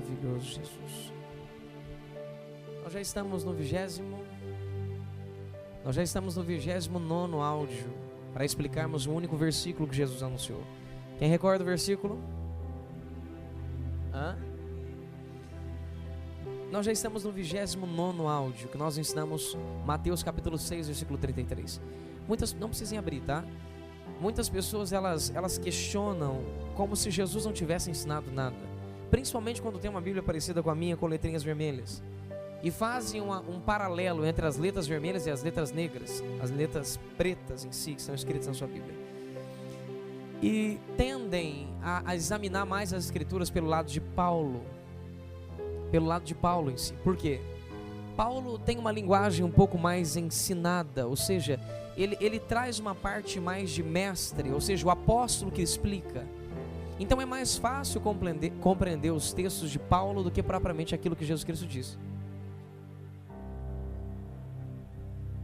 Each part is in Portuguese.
Maravilhoso, Jesus. Nós já estamos no 29º áudio para explicarmos o único versículo que Jesus anunciou. Quem recorda o versículo? Nós já estamos no 29º áudio, que nós ensinamos Mateus capítulo 6, versículo 33. Não precisem abrir, tá? Muitas pessoas, elas questionam como se Jesus não tivesse ensinado nada. Principalmente quando tem uma Bíblia parecida com a minha, com letrinhas vermelhas. E fazem um paralelo entre as letras vermelhas e as letras negras, as letras pretas em si, que são escritas na sua Bíblia. E tendem a examinar mais as Escrituras pelo lado de Paulo. Pelo lado de Paulo em si. Por quê? Paulo tem uma linguagem um pouco mais ensinada, ou seja, ele traz uma parte mais de mestre, ou seja, o apóstolo que explica. Então é mais fácil compreender os textos de Paulo do que propriamente aquilo que Jesus Cristo disse.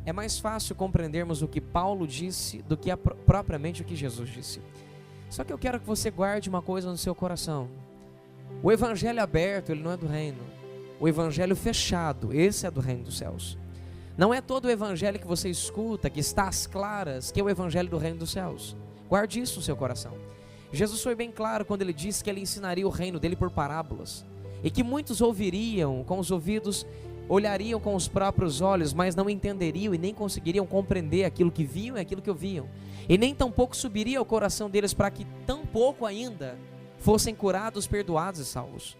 É mais fácil compreendermos o que Paulo disse do que propriamente o que Jesus disse. Só que eu quero que você guarde uma coisa no seu coração. O evangelho aberto, ele não é do reino. O evangelho fechado, esse é do reino dos céus. Não é todo o evangelho que você escuta, que está às claras, que é o evangelho do reino dos céus. Guarde isso no seu coração. Jesus foi bem claro quando ele disse que ele ensinaria o reino dele por parábolas. E que muitos ouviriam com os ouvidos, olhariam com os próprios olhos, mas não entenderiam e nem conseguiriam compreender aquilo que viam e aquilo que ouviam. E nem tampouco subiria ao coração deles para que tão pouco ainda fossem curados, perdoados e salvos.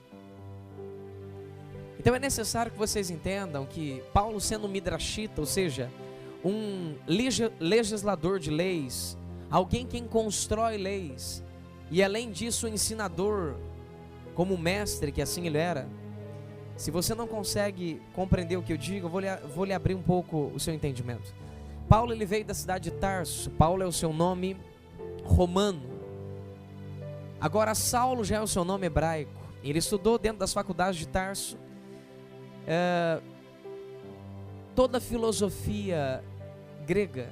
Então é necessário que vocês entendam que Paulo, sendo um midrashita, ou seja, um legislador de leis, alguém quem constrói leis, e além disso um ensinador, como mestre, que assim ele era. Se você não consegue compreender o que eu digo, eu vou lhe abrir um pouco o seu entendimento. Paulo, ele veio da cidade de Tarso. Paulo é o seu nome romano. Agora Saulo já é o seu nome hebraico. Ele estudou dentro das faculdades de Tarso toda a filosofia grega.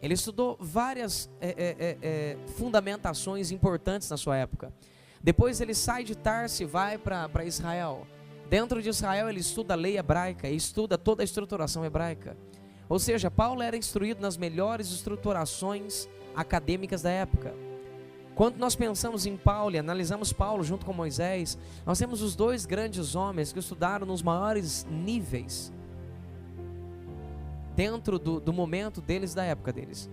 Ele estudou várias fundamentações importantes na sua época. Depois ele sai de Tarso e vai para Israel. Dentro de Israel ele estuda a lei hebraica e estuda toda a estruturação hebraica. Ou seja, Paulo era instruído nas melhores estruturações acadêmicas da época. Quando nós pensamos em Paulo e analisamos Paulo junto com Moisés, nós temos os dois grandes homens que estudaram nos maiores níveis dentro do momento deles, da época deles.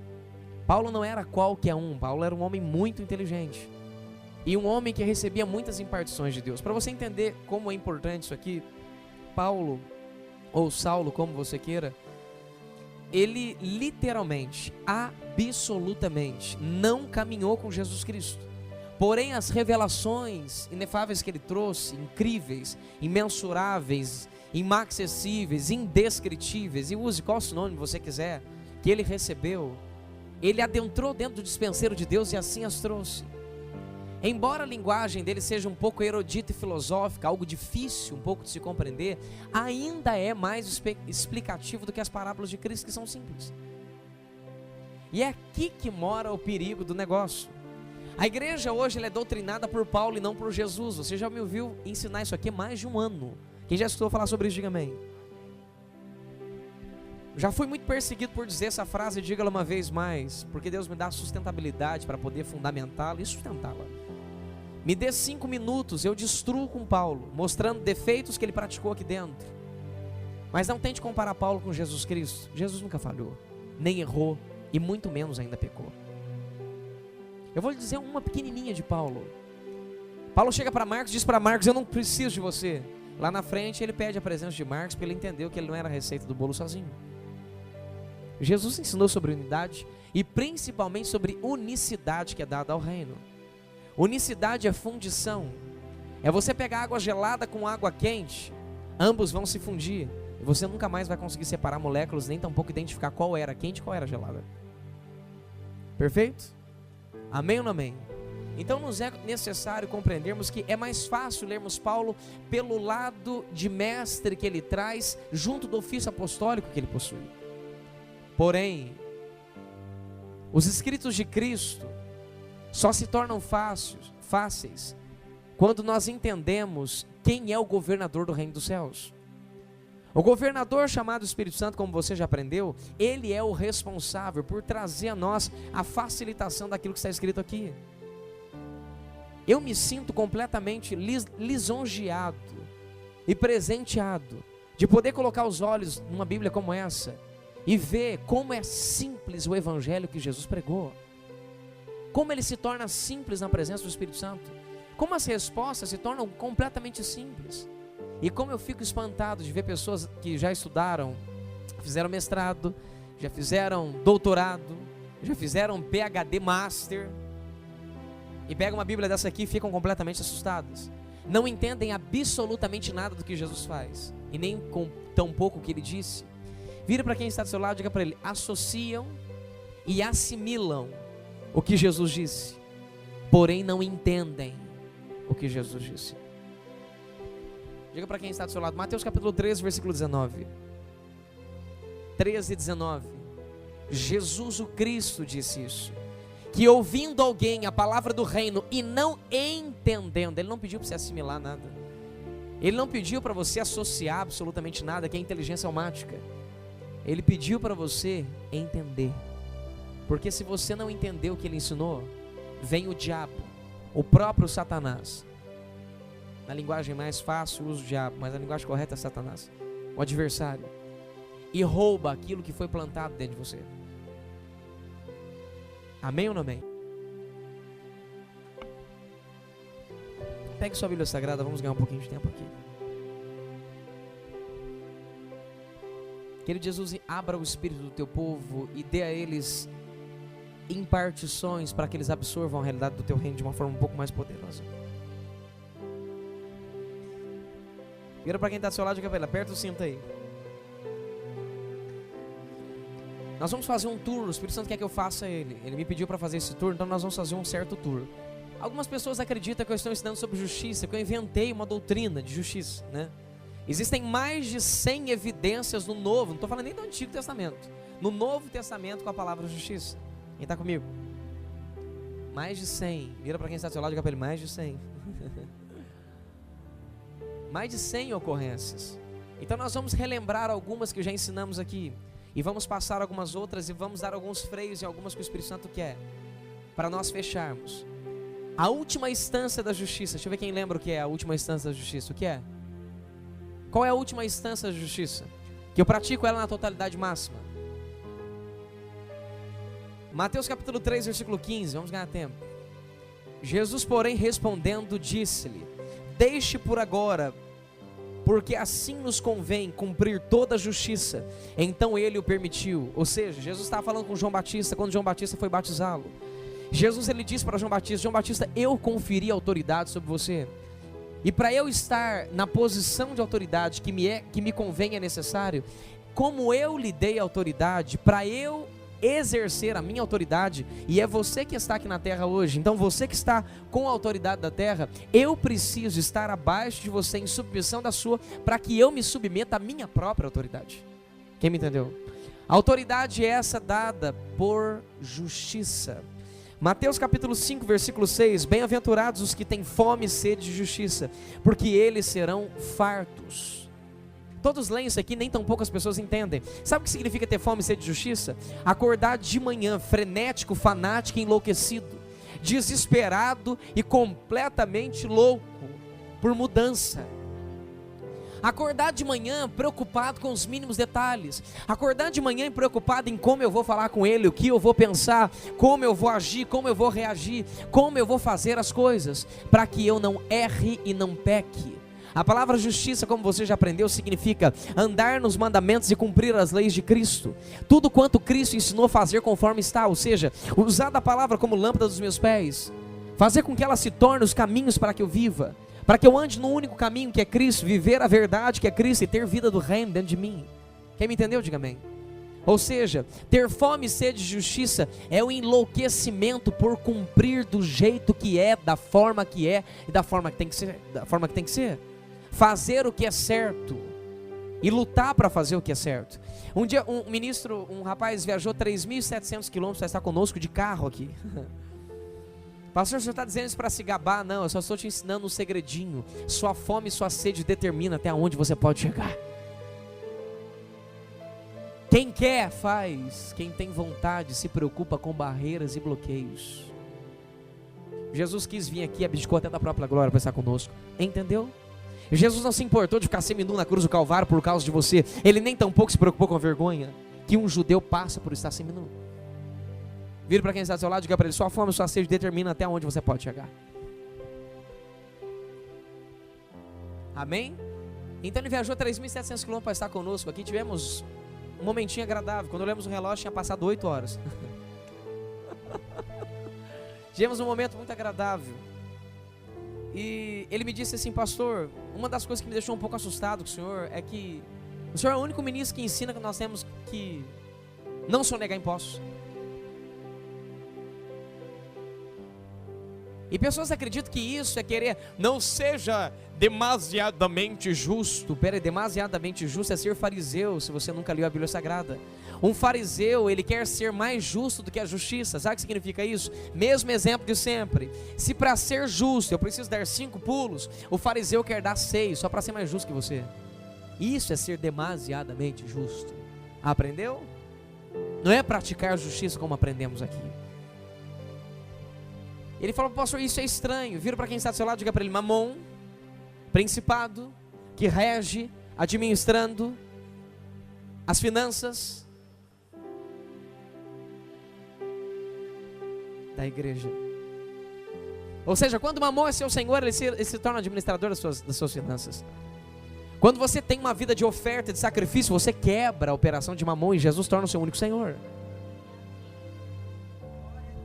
Paulo não era qualquer um, Paulo era um homem muito inteligente e um homem que recebia muitas impartições de Deus. Para você entender como é importante isso aqui, Paulo, ou Saulo, como você queira, ele literalmente, absolutamente, não caminhou com Jesus Cristo. Porém, as revelações inefáveis que ele trouxe, incríveis, imensuráveis, inacessíveis, indescritíveis, e use qual sinônimo você quiser, que ele recebeu, ele adentrou dentro do dispenseiro de Deus e assim as trouxe. Embora a linguagem dele seja um pouco erudita e filosófica, algo difícil um pouco de se compreender, ainda é mais explicativo do que as parábolas de Cristo, que são simples. E é aqui que mora o perigo do negócio. A igreja hoje ela é doutrinada por Paulo e não por Jesus. Você já me ouviu ensinar isso aqui há mais de um ano. Quem já escutou falar sobre isso, diga amém. Já fui muito perseguido por dizer essa frase, diga-la uma vez mais, porque Deus me dá sustentabilidade para poder fundamentá-la e sustentá-la. Me dê 5 minutos, eu destruo com Paulo, mostrando defeitos que ele praticou aqui dentro. Mas não tente comparar Paulo com Jesus Cristo. Jesus nunca falhou, nem errou, e muito menos ainda pecou. Eu vou lhe dizer uma pequenininha de Paulo. Paulo chega para Marcos e diz para Marcos: eu não preciso de você. Lá na frente ele pede a presença de Marcos, porque ele entendeu que ele não era a receita do bolo sozinho. Jesus ensinou sobre unidade e principalmente sobre unicidade que é dada ao reino. Unicidade é fundição. É você pegar água gelada com água quente, ambos vão se fundir e você nunca mais vai conseguir separar moléculas, nem tampouco identificar qual era quente e qual era gelada. Perfeito? Amém ou não amém? Então nos é necessário compreendermos que é mais fácil lermos Paulo pelo lado de mestre que ele traz, junto do ofício apostólico que ele possui. Porém, os escritos de Cristo só se tornam fáceis quando nós entendemos quem é o governador do reino dos céus. O governador chamado Espírito Santo, como você já aprendeu, ele é o responsável por trazer a nós a facilitação daquilo que está escrito aqui. Eu me sinto completamente lisonjeado e presenteado de poder colocar os olhos numa Bíblia como essa e ver como é simples o evangelho que Jesus pregou, como ele se torna simples na presença do Espírito Santo, como as respostas se tornam completamente simples. E como eu fico espantado de ver pessoas que já estudaram, fizeram mestrado, já fizeram doutorado, já fizeram PhD Master, e pegam uma Bíblia dessa aqui e ficam completamente assustadas. Não entendem absolutamente nada do que Jesus faz, e nem com tão pouco o que ele disse. Vira para quem está do seu lado e diga para ele: associam e assimilam o que Jesus disse, porém não entendem o que Jesus disse. Diga para quem está do seu lado, Mateus capítulo 13, versículo 19. 13 e 19. Jesus o Cristo disse isso, que ouvindo alguém a palavra do reino e não entendendo, ele não pediu para você assimilar nada, ele não pediu para você associar absolutamente nada, que é inteligência almática, ele pediu para você entender, porque se você não entender o que ele ensinou, vem o diabo, o próprio Satanás. Na linguagem mais fácil, usa o diabo, mas a linguagem correta é Satanás, o adversário, e rouba aquilo que foi plantado dentro de você. Amém ou não amém? Pegue sua Bíblia Sagrada, vamos ganhar um pouquinho de tempo aqui. Querido Jesus, abra o espírito do teu povo e dê a eles impartições para que eles absorvam a realidade do teu reino de uma forma um pouco mais poderosa. Vira para quem está do seu lado e diga para ele: aperta o cinto aí. Nós vamos fazer um tour, o Espírito Santo quer que eu faça ele. Ele me pediu para fazer esse tour, então nós vamos fazer um certo tour. Algumas pessoas acreditam que eu estou ensinando sobre justiça, que eu inventei uma doutrina de justiça, né? Existem mais de 100 evidências no Novo, não estou falando nem do Antigo Testamento, no Novo Testamento com a palavra justiça. Quem está comigo? Mais de 100. Vira para quem está do seu lado e diga para ele: mais de 100. Mais de 100 ocorrências. Então nós vamos relembrar algumas que já ensinamos aqui, e vamos passar algumas outras, e vamos dar alguns freios em algumas que o Espírito Santo quer, para nós fecharmos. A última instância da justiça, deixa eu ver quem lembra o que é a última instância da justiça. O que é? Qual é a última instância da justiça? Que eu pratico ela na totalidade máxima. Mateus capítulo 3, versículo 15, vamos ganhar tempo. Jesus, porém, respondendo, disse-lhe: deixe por agora, porque assim nos convém cumprir toda a justiça. Então ele o permitiu. Ou seja, Jesus estava falando com João Batista, quando João Batista foi batizá-lo. Jesus, ele disse para João Batista: João Batista, eu conferi autoridade sobre você, e para eu estar na posição de autoridade que me convém, é necessário, como eu lhe dei autoridade, para eu exercer a minha autoridade, e é você que está aqui na terra hoje, então você que está com a autoridade da terra, eu preciso estar abaixo de você, em submissão da sua, para que eu me submeta à minha própria autoridade. Quem me entendeu? A autoridade é essa dada por justiça. Mateus capítulo 5, versículo 6, bem-aventurados os que têm fome e sede de justiça, porque eles serão fartos. Todos leem isso aqui, nem tão poucas pessoas entendem. Sabe o que significa ter fome e sede de justiça? Acordar de manhã, frenético, fanático, enlouquecido, desesperado e completamente louco por mudança. Acordar de manhã preocupado com os mínimos detalhes. Acordar de manhã preocupado em como eu vou falar com ele, o que eu vou pensar, como eu vou agir, como eu vou reagir, como eu vou fazer as coisas, para que eu não erre e não peque. A palavra justiça, como você já aprendeu, significa andar nos mandamentos e cumprir as leis de Cristo. Tudo quanto Cristo ensinou a fazer conforme está, ou seja, usar a palavra como lâmpada dos meus pés, fazer com que ela se torne os caminhos para que eu viva, para que eu ande no único caminho que é Cristo, viver a verdade que é Cristo e ter vida do reino dentro de mim. Quem me entendeu, diga amém. Ou seja, ter fome e sede de justiça é o enlouquecimento por cumprir do jeito que é, da forma que é e da forma que tem que ser, fazer o que é certo e lutar para fazer o que é certo. Um dia um rapaz viajou 3.700 quilômetros para estar conosco de carro aqui. Pastor, o senhor está dizendo isso para se gabar? Não, eu só estou te ensinando um segredinho. Sua fome e sua sede determina até onde você pode chegar. Quem quer, faz. Quem tem vontade se preocupa com barreiras e bloqueios. Jesus quis vir aqui, abdicou até da própria glória para estar conosco. Entendeu? Jesus não se importou de ficar seminu na cruz do Calvário por causa de você. Ele nem tampouco se preocupou com a vergonha que um judeu passa por estar seminu. Vira para quem está do seu lado e diga para ele: sua fome e sua sede determina até onde você pode chegar. Amém? Então ele viajou 3.700 km para estar conosco aqui. Tivemos um momentinho agradável. Quando olhamos o relógio, tinha passado 8 horas. Tivemos um momento muito agradável. E ele me disse assim: pastor, uma das coisas que me deixou um pouco assustado com o senhor é que o senhor é o único ministro que ensina que nós temos que não sonegar impostos. E pessoas acreditam que isso é querer, não seja demasiadamente justo. Pera aí, demasiadamente justo é ser fariseu, se você nunca leu a Bíblia Sagrada. Um fariseu, ele quer ser mais justo do que a justiça. Sabe o que significa isso? Mesmo exemplo de sempre. Se para ser justo eu preciso dar 5 pulos, o fariseu quer dar 6, só para ser mais justo que você. Isso é ser demasiadamente justo. Aprendeu? Não é praticar justiça como aprendemos aqui. Ele falou: pastor, isso é estranho. Vira para quem está do seu lado e diga para ele: Mamon, principado que rege, administrando as finanças da igreja. Ou seja, quando Mamon é seu senhor, ele se torna administrador das suas finanças. Quando você tem uma vida de oferta, de sacrifício, você quebra a operação de Mamon e Jesus torna o seu único senhor.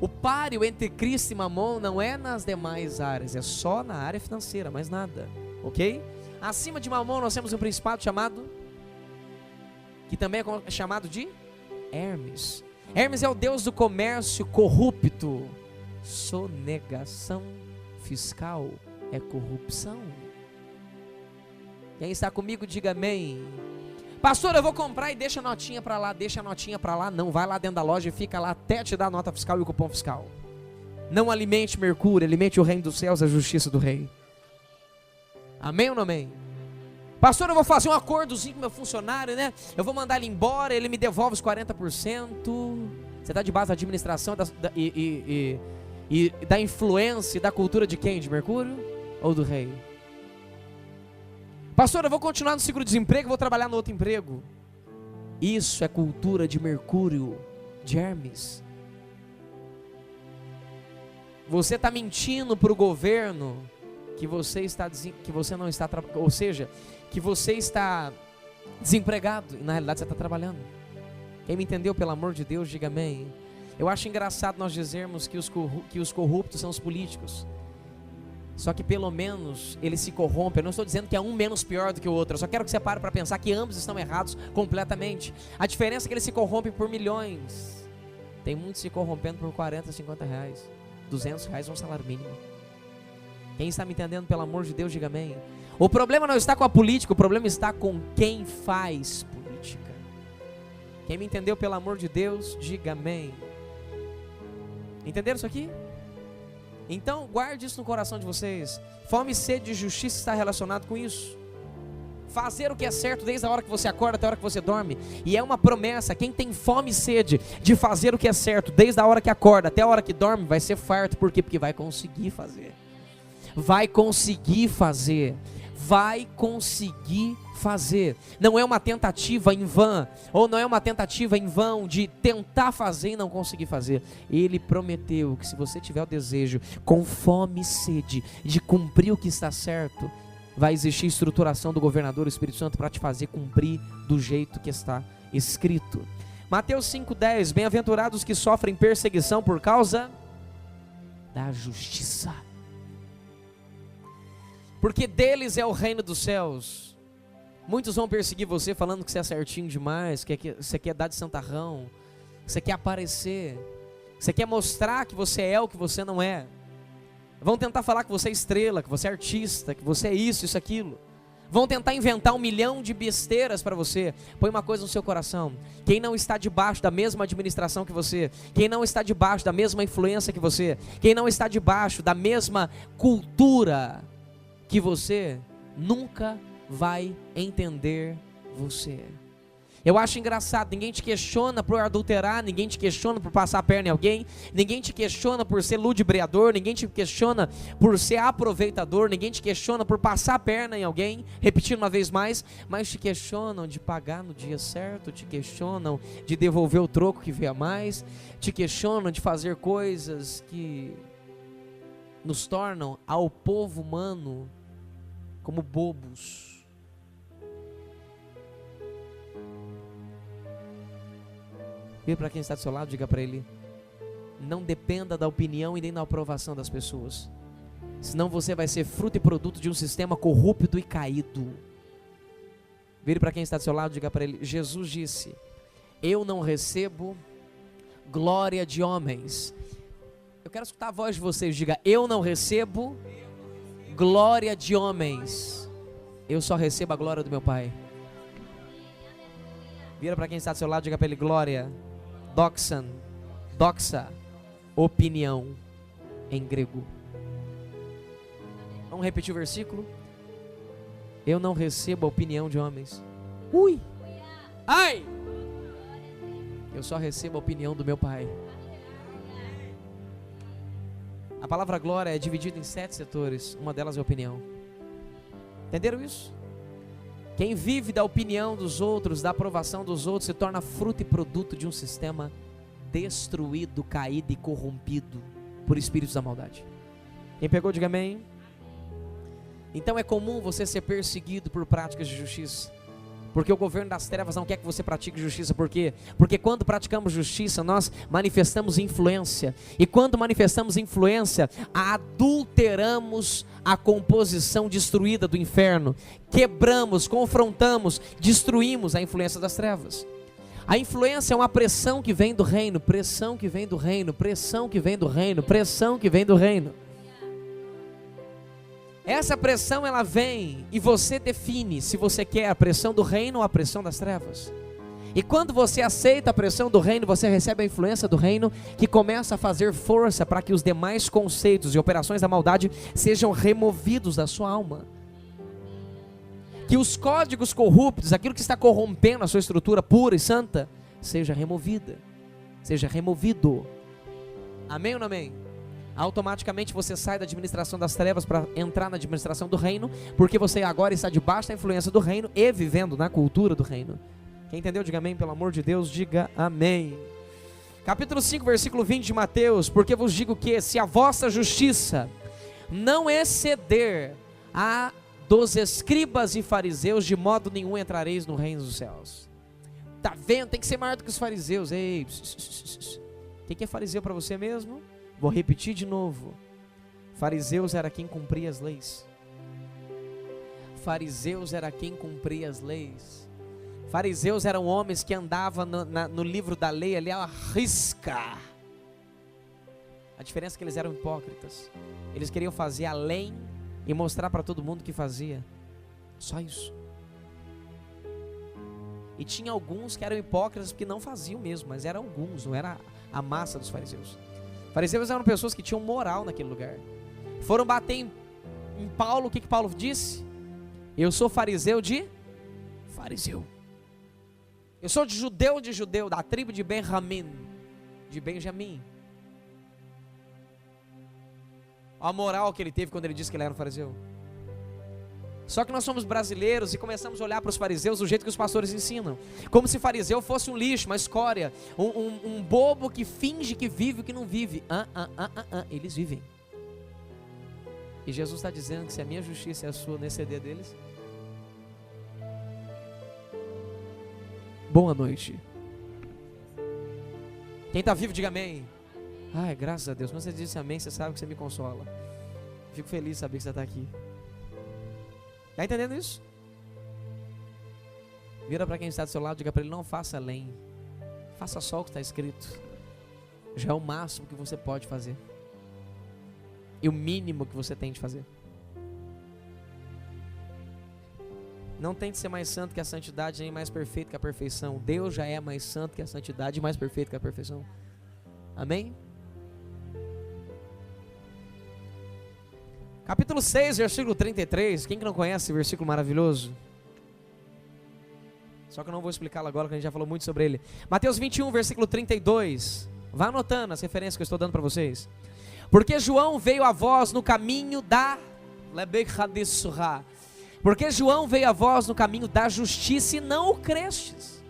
O páreo entre Cristo e Mamon não é nas demais áreas, é só na área financeira, mais nada, ok? Acima de Mamon nós temos um principado que também é chamado de Hermes. Hermes é o deus do comércio corrupto. Sonegação fiscal é corrupção. Quem está comigo, diga amém. Pastor, eu vou comprar e deixa a notinha para lá. Deixa a notinha para lá, não. Vai lá dentro da loja e fica lá até te dar a nota fiscal e o cupom fiscal. Não alimente Mercúrio, alimente o reino dos céus, a justiça do rei. Amém ou não amém? Pastor, eu vou fazer um acordozinho com meu funcionário, né? Eu vou mandar ele embora, ele me devolve os 40%. Você está debaixo da administração e da influência e da cultura de quem? De Mercúrio ou do rei? Pastor, eu vou continuar no seguro-desemprego, vou trabalhar no outro emprego. Isso é cultura de Mercúrio, de Hermes. Você está mentindo para o governo que você não está, ou seja, que você está desempregado e na realidade você está trabalhando. Quem me entendeu, pelo amor de Deus, diga amém. Eu acho engraçado nós dizermos que os corruptos são os políticos. Só que pelo menos eles se corrompem. Eu não estou dizendo que é um menos pior do que o outro. Eu só quero que você pare para pensar que ambos estão errados completamente. A diferença é que eles se corrompem por milhões. Tem muitos se corrompendo por 40, 50 reais. 200 reais é um salário mínimo. Quem está me entendendo, pelo amor de Deus, diga amém. O problema não está com a política, o problema está com quem faz política. Quem me entendeu, pelo amor de Deus, diga amém. Entenderam isso aqui? Então guarde isso no coração de vocês. Fome e sede de justiça está relacionado com isso. Fazer o que é certo desde a hora que você acorda até a hora que você dorme. E é uma promessa: quem tem fome e sede de fazer o que é certo desde a hora que acorda até a hora que dorme, vai ser farto. Por quê? Porque vai conseguir fazer. Vai conseguir fazer. Vai conseguir fazer. Não é uma tentativa em vão, ou não é uma tentativa em vão de tentar fazer e não conseguir fazer. Ele prometeu que se você tiver o desejo, com fome e sede, de cumprir o que está certo, vai existir estruturação do governador, o Espírito Santo, para te fazer cumprir do jeito que está escrito. Mateus 5,10: bem-aventurados que sofrem perseguição por causa da justiça, porque deles é o reino dos céus. Muitos vão perseguir você falando que você é certinho demais, que você quer dar de santarrão, que você quer aparecer, que você quer mostrar que você é o que você não é. Vão tentar falar que você é estrela, que você é artista, que você é isso, aquilo. Vão tentar inventar 1 milhão de besteiras para você. Põe uma coisa no seu coração: quem não está debaixo da mesma administração que você, quem não está debaixo da mesma influência que você, quem não está debaixo da mesma cultura que você, nunca vai entender você. Eu acho engraçado, ninguém te questiona por adulterar, ninguém te questiona por passar a perna em alguém, ninguém te questiona por ser ludibriador, ninguém te questiona por ser aproveitador, ninguém te questiona por passar a perna em alguém, repetindo uma vez mais, mas te questionam de pagar no dia certo, te questionam de devolver o troco que veio a mais, te questionam de fazer coisas que nos tornam ao povo humano como bobos. Vira para quem está do seu lado, diga para ele: não dependa da opinião e nem da aprovação das pessoas, senão você vai ser fruto e produto de um sistema corrupto e caído. Vire para quem está do seu lado, diga para ele: Jesus disse: eu não recebo glória de homens. Eu quero escutar a voz de vocês, diga: eu não recebo glória de homens, eu só recebo a glória do meu Pai. Vira para quem está do seu lado, diga para ele: glória, doxan, doxa, opinião em grego. Vamos repetir o versículo? Eu não recebo a opinião de homens. Ui! Ai! Eu só recebo a opinião do meu Pai. A palavra glória é dividida em 7 setores. Uma delas é opinião. Entenderam isso? Quem vive da opinião dos outros, da aprovação dos outros, se torna fruto e produto de um sistema destruído, caído e corrompido por espíritos da maldade. Quem pegou, diga amém. Então é comum você ser perseguido por práticas de justiça, porque o governo das trevas não quer que você pratique justiça. Por quê? Porque quando praticamos justiça, nós manifestamos influência, e quando manifestamos influência, adulteramos a composição destruída do inferno, quebramos, confrontamos, destruímos a influência das trevas. A influência é uma pressão que vem do reino, pressão que vem do reino, pressão que vem do reino, pressão que vem do reino. Essa pressão, ela vem e você define se você quer a pressão do reino ou a pressão das trevas. E quando você aceita a pressão do reino, você recebe a influência do reino, que começa a fazer força para que os demais conceitos e operações da maldade sejam removidos da sua alma. Que os códigos corruptos, aquilo que está corrompendo a sua estrutura pura e santa, seja removida, seja removido. Amém ou não amém? Automaticamente você sai da administração das trevas para entrar na administração do reino, porque você agora está debaixo da influência do reino e vivendo na cultura do reino. Quem entendeu, diga amém, pelo amor de Deus, diga amém. Capítulo 5, versículo 20 de Mateus: porque vos digo que, se a vossa justiça não exceder a dos escribas e fariseus, de modo nenhum entrareis no reino dos céus. Tá vendo? Tem que ser maior do que os fariseus. Ei, quem que é fariseu para você mesmo? Vou repetir de novo: fariseus era quem cumpria as leis. Fariseus era quem cumpria as leis. Fariseus eram homens que andavam no livro da lei ali à risca. A diferença é que eles eram hipócritas. Eles queriam fazer além e mostrar para todo mundo que fazia. Só isso. E tinha alguns que eram hipócritas porque não faziam mesmo, mas eram alguns, não era a massa dos fariseus. Fariseus eram pessoas que tinham moral naquele lugar. Foram bater em Paulo. O que Paulo disse? Eu sou fariseu de fariseu. Eu sou de judeu, da tribo de Benjamim. A moral que ele teve quando ele disse que ele era um fariseu. Só que nós somos brasileiros e começamos a olhar para os fariseus do jeito que os pastores ensinam, como se fariseu fosse um lixo, uma escória, um bobo que finge que vive o que não vive. Eles vivem. E Jesus está dizendo que se a minha justiça é a sua, não exceder deles. Boa noite. Quem está vivo, diga amém. Ai, graças a Deus. Quando você disse amém, você sabe que você me consola. Fico feliz de saber que você está aqui. Está entendendo isso? Vira para quem está do seu lado, diga para ele: não faça além, faça só o que está escrito. Já é o máximo que você pode fazer, e o mínimo que você tem de fazer. Não tente ser mais santo que a santidade, nem mais perfeito que a perfeição. Deus já é mais santo que a santidade e mais perfeito que a perfeição. Amém? Capítulo 6, versículo 33. Quem que não conhece esse versículo maravilhoso? Só que eu não vou explicá-lo agora, porque a gente já falou muito sobre ele. Mateus 21, versículo 32. Vá anotando as referências que eu estou dando para vocês. Porque João veio a vós no caminho da... Porque João veio a vós no caminho da justiça e não o crestes.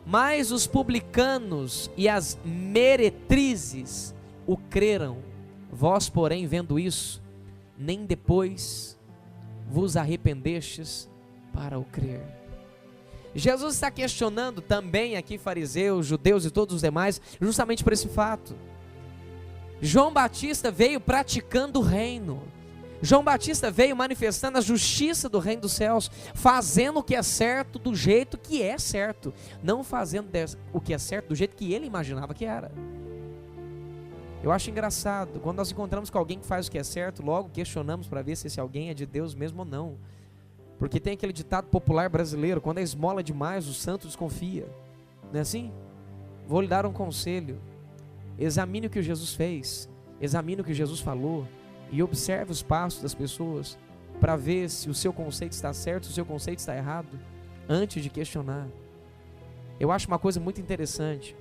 Mas os publicanos e as meretrizes o creram. Vós, porém, vendo isso, nem depois vos arrependestes para o crer. Jesus está questionando também aqui fariseus, judeus e todos os demais, justamente por esse fato. João Batista veio praticando o reino. João Batista veio manifestando a justiça do reino dos céus, fazendo o que é certo do jeito que é certo, não fazendo o que é certo do jeito que ele imaginava que era. Eu acho engraçado, quando nós encontramos com alguém que faz o que é certo, logo questionamos para ver se esse alguém é de Deus mesmo ou não. Porque tem aquele ditado popular brasileiro: quando a esmola é demais, o santo desconfia. Não é assim? Vou lhe dar um conselho: examine o que Jesus fez, examine o que Jesus falou e observe os passos das pessoas para ver se o seu conceito está certo, se o seu conceito está errado, antes de questionar. Eu acho uma coisa muito interessante: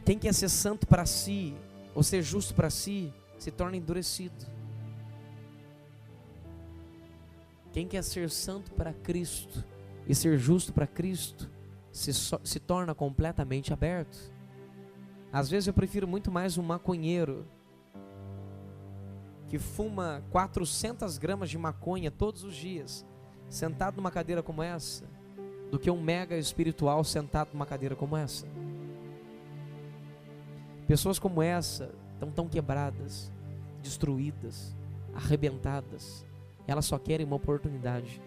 quem quer ser santo para si, ou ser justo para si, se torna endurecido. Quem quer ser santo para Cristo e ser justo para Cristo, se torna completamente aberto. Às vezes eu prefiro muito mais um maconheiro que fuma 400 gramas de maconha todos os dias, sentado numa cadeira como essa, do que um mega espiritual sentado numa cadeira como essa. Pessoas como essa estão tão quebradas, destruídas, arrebentadas. Elas só querem uma oportunidade.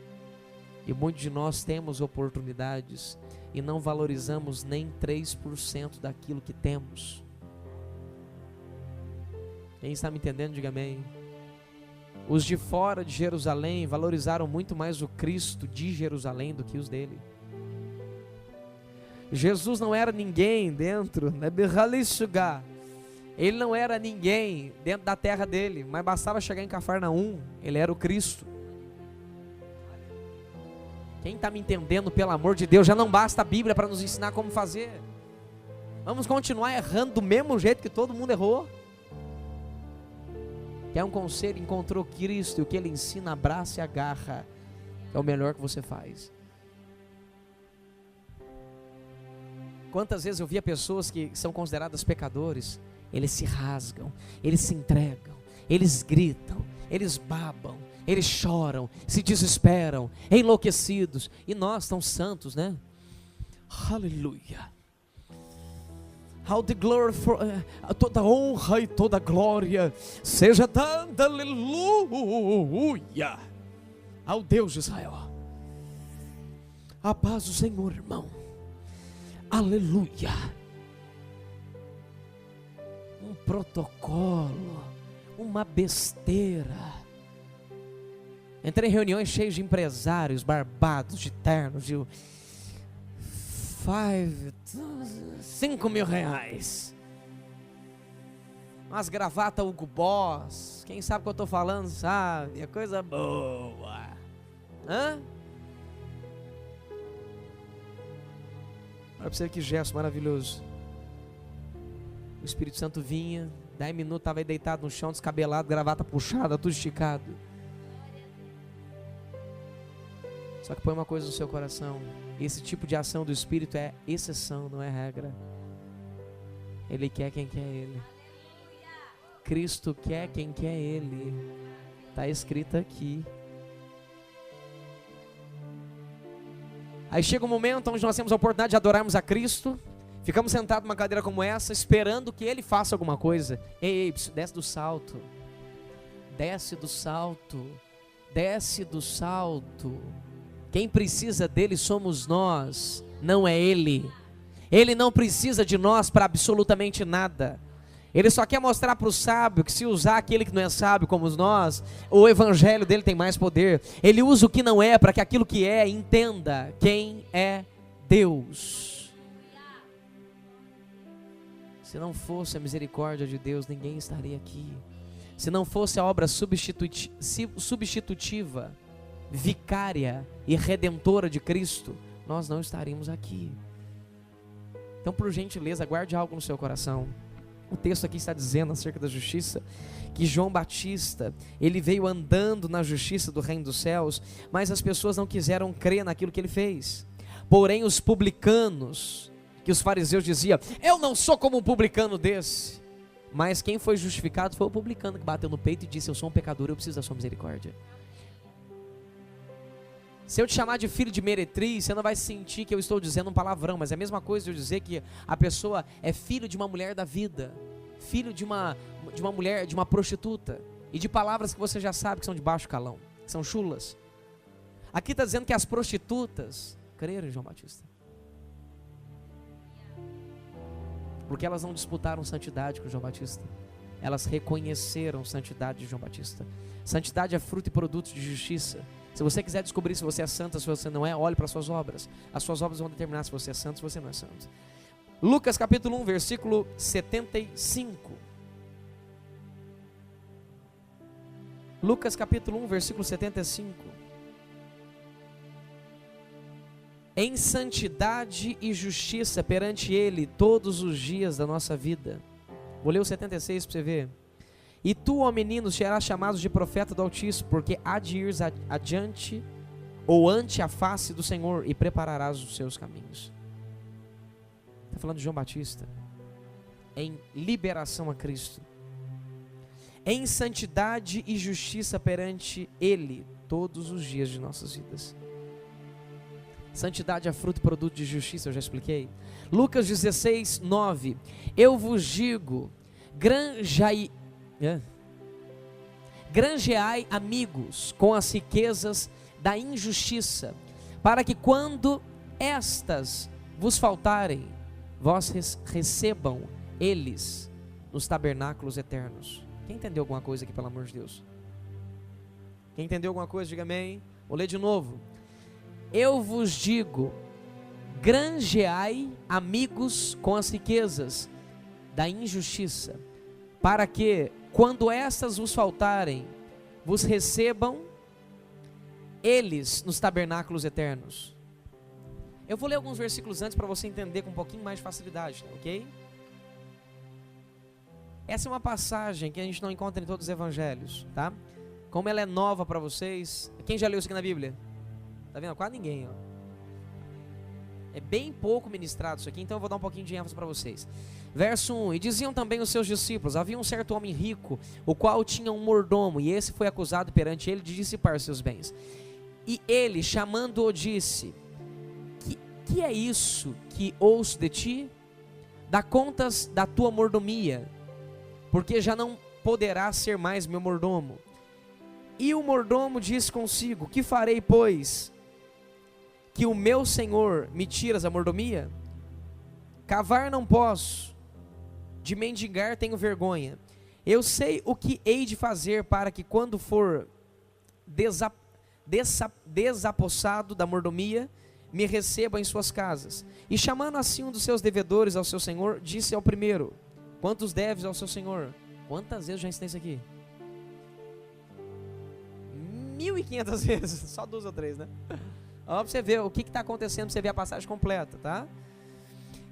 E muitos de nós temos oportunidades e não valorizamos nem 3% daquilo que temos. Quem está me entendendo, diga amém. Os de fora de Jerusalém valorizaram muito mais o Cristo de Jerusalém do que os dele. Jesus não era ninguém dentro, ele não era ninguém dentro da terra dele, mas bastava chegar em Cafarnaum, ele era o Cristo. Quem está me entendendo, pelo amor de Deus, já não basta a Bíblia para nos ensinar como fazer. Vamos continuar errando do mesmo jeito que todo mundo errou? Quer um conselho? Encontrou Cristo e o que ele ensina, abraça e agarra. É o melhor que você faz. Quantas vezes eu via pessoas que são consideradas pecadores, eles se rasgam, eles se entregam, eles gritam, eles babam, eles choram, se desesperam, enlouquecidos, e nós tão santos, né? Aleluia. How the glory for, toda honra e toda glória seja dada, aleluia, ao Deus de Israel. A paz do Senhor, irmão. Aleluia. Um protocolo, uma besteira. Entrei em reuniões cheias de empresários barbados, de ternos, de 5 mil reais. Umas gravatas Hugo Boss. Quem sabe o que eu estou falando sabe, é coisa boa. Hã? Olha para você que gesto maravilhoso. O Espírito Santo vinha, 10 minutos estava aí deitado no chão, descabelado, gravata puxada, tudo esticado. Só que põe uma coisa no seu coração: esse tipo de ação do Espírito é exceção, não é regra. Ele quer quem quer Ele. Cristo quer quem quer Ele. Está escrito aqui. Aí chega um momento onde nós temos a oportunidade de adorarmos a Cristo. Ficamos sentados numa cadeira como essa, esperando que Ele faça alguma coisa. Ei, desce do salto. Desce do salto. Desce do salto. Quem precisa dele somos nós, não é Ele. Ele não precisa de nós para absolutamente nada. Ele só quer mostrar para o sábio que se usar aquele que não é sábio como nós, o evangelho dele tem mais poder. Ele usa o que não é para que aquilo que é entenda quem é Deus. Se não fosse a misericórdia de Deus, ninguém estaria aqui. Se não fosse a obra substitutiva, vicária e redentora de Cristo, nós não estaríamos aqui. Então, por gentileza, guarde algo no seu coração. O texto aqui está dizendo acerca da justiça, que João Batista, ele veio andando na justiça do reino dos céus, mas as pessoas não quiseram crer naquilo que ele fez. Porém, os publicanos, que os fariseus diziam, eu não sou como um publicano desse. Mas quem foi justificado foi o publicano que bateu no peito e disse, eu sou um pecador, eu preciso da sua misericórdia. Se eu te chamar de filho de meretriz, você não vai sentir que eu estou dizendo um palavrão, mas é a mesma coisa de eu dizer que a pessoa é filho de uma mulher da vida, filho de uma mulher, de uma prostituta, e de palavras que você já sabe que são de baixo calão, que são chulas. Aqui está dizendo que as prostitutas creram em João Batista, porque elas não disputaram santidade com João Batista, elas reconheceram santidade de João Batista. Santidade é fruto e produto de justiça. Se você quiser descobrir se você é santo, se você não é, olhe para as suas obras. As suas obras vão determinar se você é santo, se você não é santo. Lucas capítulo 1, versículo 75. Lucas capítulo 1, versículo 75. Em santidade e justiça perante Ele todos os dias da nossa vida. Vou ler o 76 para você ver. E tu, ó menino, serás chamado de profeta do Altíssimo, porque há de ir adiante ou ante a face do Senhor e prepararás os seus caminhos. Está falando de João Batista, em liberação a Cristo, em santidade e justiça perante Ele todos os dias de nossas vidas. Santidade é fruto e produto de justiça, eu já expliquei. Lucas 16, 9. Eu vos digo, granjeai amigos com as riquezas da injustiça, para que quando estas vos faltarem, vós recebam eles nos tabernáculos eternos. Quem entendeu alguma coisa aqui, pelo amor de Deus? Quem entendeu alguma coisa, diga amém. Vou ler de novo. Eu vos digo, granjeai amigos com as riquezas da injustiça, para que, quando estas vos faltarem, vos recebam eles nos tabernáculos eternos. Eu vou ler alguns versículos antes para você entender com um pouquinho mais de facilidade, ok? Essa é uma passagem que a gente não encontra em todos os evangelhos, tá? Como ela é nova para vocês. Quem já leu isso aqui na Bíblia? Tá vendo? Quase ninguém, ó. É bem pouco ministrado isso aqui, então eu vou dar um pouquinho de ênfase para vocês. Verso 1. E diziam também os seus discípulos, havia um certo homem rico, o qual tinha um mordomo, e esse foi acusado perante ele de dissipar seus bens. E ele, chamando-o, disse, que é isso que ouço de ti? Dá contas da tua mordomia, porque já não poderás ser mais meu mordomo. E o mordomo disse consigo, que farei, pois, que o meu senhor me tiras a mordomia? Cavar não posso, de mendigar tenho vergonha. Eu sei o que hei de fazer para que, quando for desapossado da mordomia, me receba em suas casas. E chamando assim um dos seus devedores ao seu senhor, disse ao primeiro, quantos deves ao seu senhor? Quantas vezes eu já ensinei isso aqui? 1.500 vezes, só 2 ou 3, né? Ó, pra você ver o que está acontecendo, pra você ver a passagem completa, tá?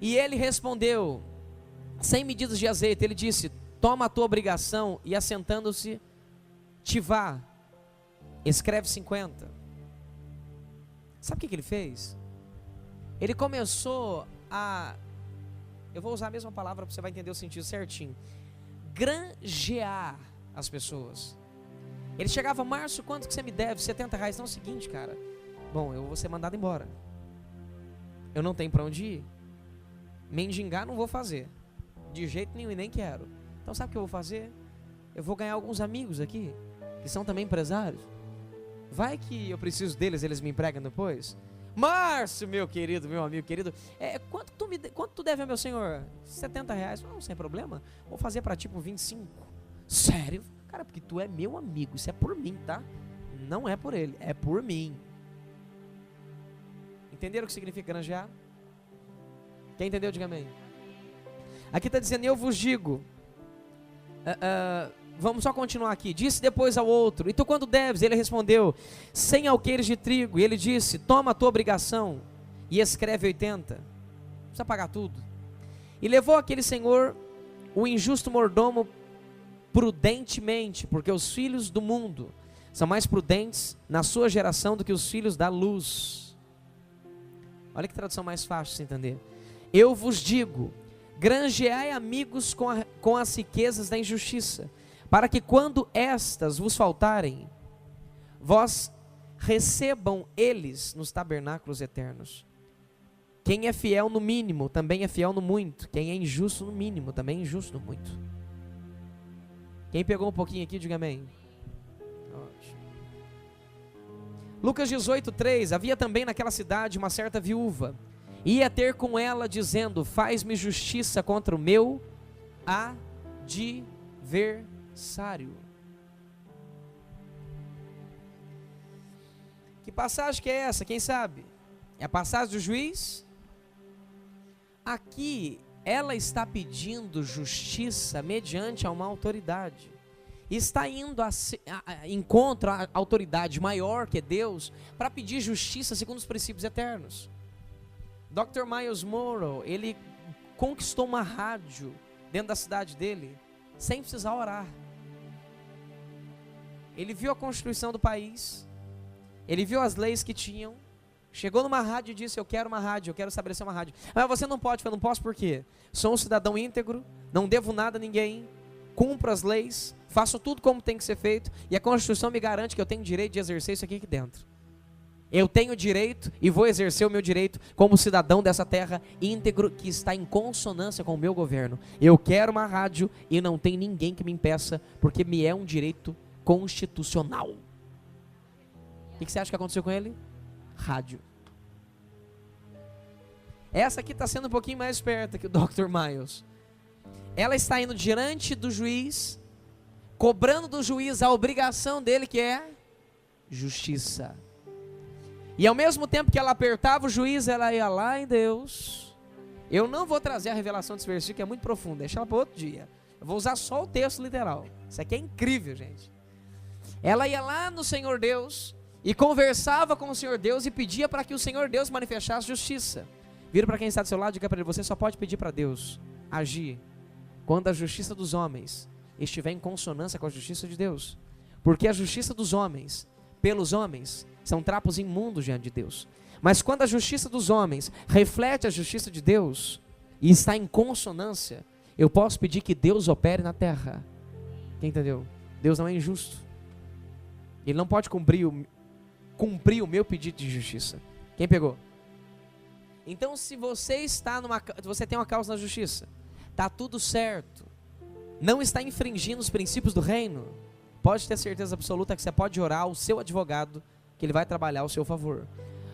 E ele respondeu, 100 medidas de azeite. Ele disse, toma a tua obrigação e, assentando-se, te vá, escreve 50. Sabe o que ele fez? Ele começou a, eu vou usar a mesma palavra para você vai entender o sentido certinho, granjear as pessoas. Ele chegava, Márcio, quanto que você me deve? 70 reais. Não, é o seguinte, cara, bom, eu vou ser mandado embora, eu não tenho para onde ir, mendigar não vou fazer, de jeito nenhum, e nem quero. Então sabe o que eu vou fazer? Eu vou ganhar alguns amigos aqui, que são também empresários. Vai que eu preciso deles, eles me empregam depois. Márcio, meu querido, meu amigo querido, quanto tu deve ao meu senhor? R$70. Não, sem problema. Vou fazer para ti por 25. Sério? Cara, porque tu é meu amigo, isso é por mim, tá? Não é por ele, é por mim. Entenderam o que significa granjear? Quem entendeu, diga amém. Aqui está dizendo, eu vos digo, vamos só continuar aqui. Disse depois ao outro, e tu quando deves? Ele respondeu, 100 alqueires de trigo. E ele disse, toma a tua obrigação e escreve 80. Não precisa pagar tudo. E levou aquele senhor, o injusto mordomo, prudentemente, porque os filhos do mundo são mais prudentes na sua geração do que os filhos da luz. Olha que tradução mais fácil de se entender. Eu vos digo, granjeai amigos com as riquezas da injustiça, para que quando estas vos faltarem, vós recebam eles nos tabernáculos eternos. Quem é fiel no mínimo, também é fiel no muito. Quem é injusto no mínimo, também é injusto no muito. Quem pegou um pouquinho aqui, diga amém. Ótimo. Lucas 18:3, havia também naquela cidade uma certa viúva, ia ter com ela dizendo, faz-me justiça contra o meu adversário. Que passagem que é essa? Quem sabe? É a passagem do juiz? Aqui, ela está pedindo justiça mediante a uma autoridade. Está indo encontro à autoridade maior que é Deus, para pedir justiça segundo os princípios eternos. Dr. Miles Monroe, ele conquistou uma rádio dentro da cidade dele, sem precisar orar. Ele viu a constituição do país, ele viu as leis que tinham, chegou numa rádio e disse, eu quero uma rádio, eu quero estabelecer uma rádio. Mas você não pode, eu não posso por quê? Sou um cidadão íntegro, não devo nada a ninguém, cumpro as leis, faço tudo como tem que ser feito, e a Constituição me garante que eu tenho direito de exercer isso aqui dentro. Eu tenho direito e vou exercer o meu direito como cidadão dessa terra íntegro que está em consonância com o meu governo. Eu quero uma rádio e não tem ninguém que me impeça, porque me é um direito constitucional. O que você acha que aconteceu com ele? Rádio. Essa aqui está sendo um pouquinho mais esperta que o Dr. Miles. Ela está indo diante do juiz, cobrando do juiz a obrigação dele, que é justiça. E ao mesmo tempo que ela apertava o juiz, ela ia lá em Deus. Eu não vou trazer a revelação desse versículo, que é muito profundo, deixa ela para outro dia. Eu vou usar só o texto literal. Isso aqui é incrível, gente. Ela ia lá no Senhor Deus e conversava com o Senhor Deus e pedia para que o Senhor Deus manifestasse justiça. Vira para quem está do seu lado e diga para ele, você só pode pedir para Deus agir quando a justiça dos homens estiver em consonância com a justiça de Deus. Porque a justiça dos homens, pelos homens, são trapos imundos diante de Deus. Mas quando a justiça dos homens reflete a justiça de Deus e está em consonância, eu posso pedir que Deus opere na terra. Quem entendeu? Deus não é injusto. Ele não pode cumprir o meu pedido de justiça. Quem pegou? Então, se você tem uma causa na justiça, está tudo certo, não está infringindo os princípios do reino, pode ter certeza absoluta que você pode orar ao seu advogado, que ele vai trabalhar ao seu favor.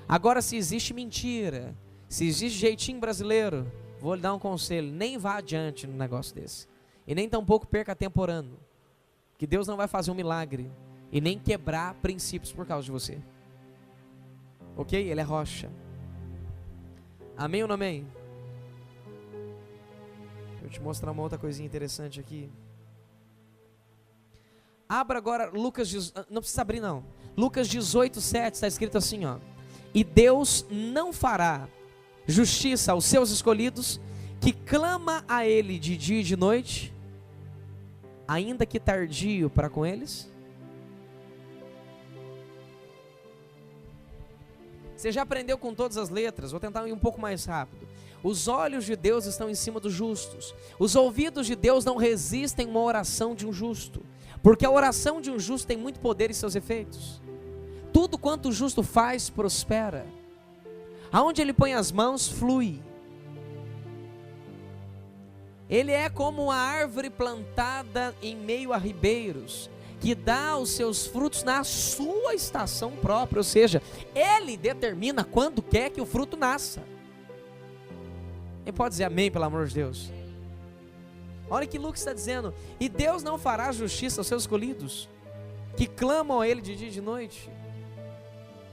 Agora, se existe mentira, se existe jeitinho brasileiro, vou lhe dar um conselho, nem vá adiante num negócio desse, e nem tampouco perca tempo orando, que Deus não vai fazer um milagre, e nem quebrar princípios por causa de você. Ok? Ele é rocha. Amém ou não amém? Deixa eu te mostrar uma outra coisinha interessante aqui. Abra agora Lucas, não precisa abrir não. Lucas 18:7 está escrito assim, ó. E Deus não fará justiça aos seus escolhidos, que clama a Ele de dia e de noite, ainda que tardio para com eles? Você já aprendeu com todas as letras? Vou tentar ir um pouco mais rápido. Os olhos de Deus estão em cima dos justos. Os ouvidos de Deus não resistem a uma oração de um justo, porque a oração de um justo tem muito poder em seus efeitos. Tudo quanto o justo faz, prospera. Aonde ele põe as mãos, flui. Ele é como uma árvore plantada em meio a ribeiros, que dá os seus frutos na sua estação própria, ou seja, Ele determina quando quer que o fruto nasça. Quem pode dizer amém, pelo amor de Deus? Olha o que Lucas está dizendo: e Deus não fará justiça aos seus escolhidos, que clamam a Ele de dia e de noite.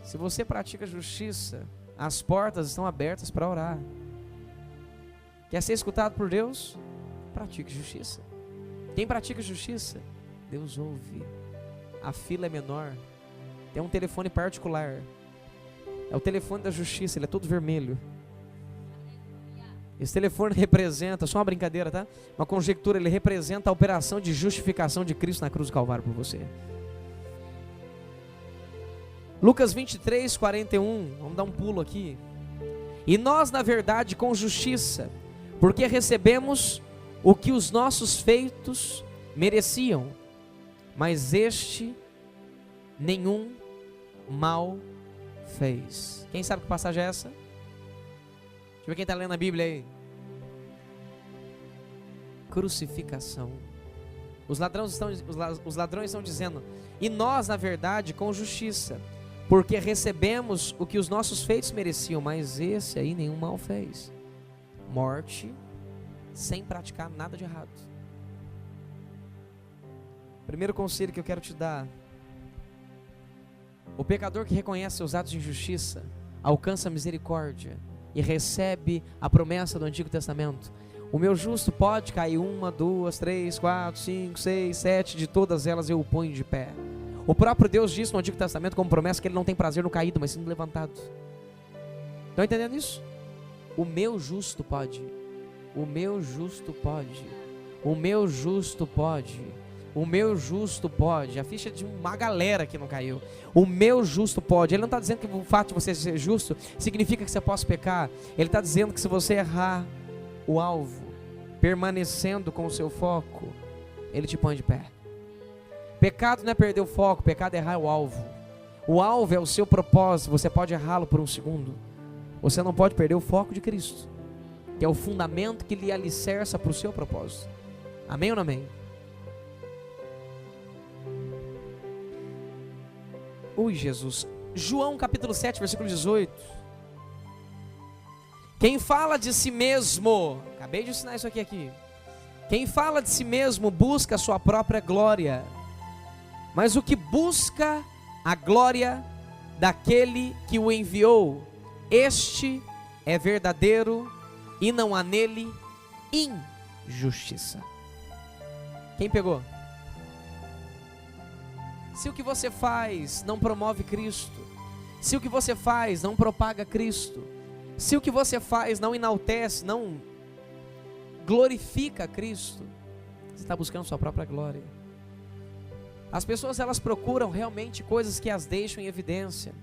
Se você pratica justiça, as portas estão abertas para orar. Quer ser escutado por Deus? Pratique justiça. Quem pratica justiça, Deus ouve. A fila é menor. Tem um telefone particular. É o telefone da justiça, ele é todo vermelho. Esse telefone representa, só uma brincadeira, tá? Uma conjectura, ele representa a operação de justificação de Cristo na cruz do Calvário por você. Lucas 23, 41, vamos dar um pulo aqui. E nós, na verdade, com justiça, porque recebemos o que os nossos feitos mereciam, mas este nenhum mal fez. Quem sabe que passagem é essa? Deixa eu ver quem está lendo a Bíblia aí. Crucificação. Os ladrões estão dizendo: e nós, na verdade, com justiça, porque recebemos o que os nossos feitos mereciam, mas esse aí nenhum mal fez. Morte sem praticar nada de errado. Primeiro conselho que eu quero te dar: o pecador que reconhece seus atos de injustiça alcança a misericórdia e recebe a promessa do Antigo Testamento. O meu justo pode cair 1, 2, 3, 4, 5, 6, 7, de todas elas eu o ponho de pé. O próprio Deus disse no Antigo Testamento como promessa que Ele não tem prazer no caído, mas sim no levantado. Estão entendendo isso? O meu justo pode. O meu justo pode. O meu justo pode. O meu justo pode. A ficha de uma galera que não caiu. O meu justo pode. Ele não está dizendo que o fato de você ser justo significa que você possa pecar. Ele está dizendo que se você errar o alvo, permanecendo com o seu foco, Ele te põe de pé. Pecado não é perder o foco, pecado é errar o alvo. O alvo é o seu propósito, você pode errá-lo por um segundo. Você não pode perder o foco de Cristo, que é o fundamento que lhe alicerça para o seu propósito. Amém ou não amém? Ui, Jesus. João capítulo 7, versículo 18. Quem fala de si mesmo, acabei de ensinar isso aqui. Quem fala de si mesmo busca a sua própria glória, mas o que busca a glória daquele que o enviou, este é verdadeiro e não há nele injustiça. Quem pegou? Se o que você faz não promove Cristo, se o que você faz não propaga Cristo, se o que você faz não enaltece, não glorifica Cristo, você está buscando sua própria glória. As pessoas, elas procuram realmente coisas que as deixam em evidência.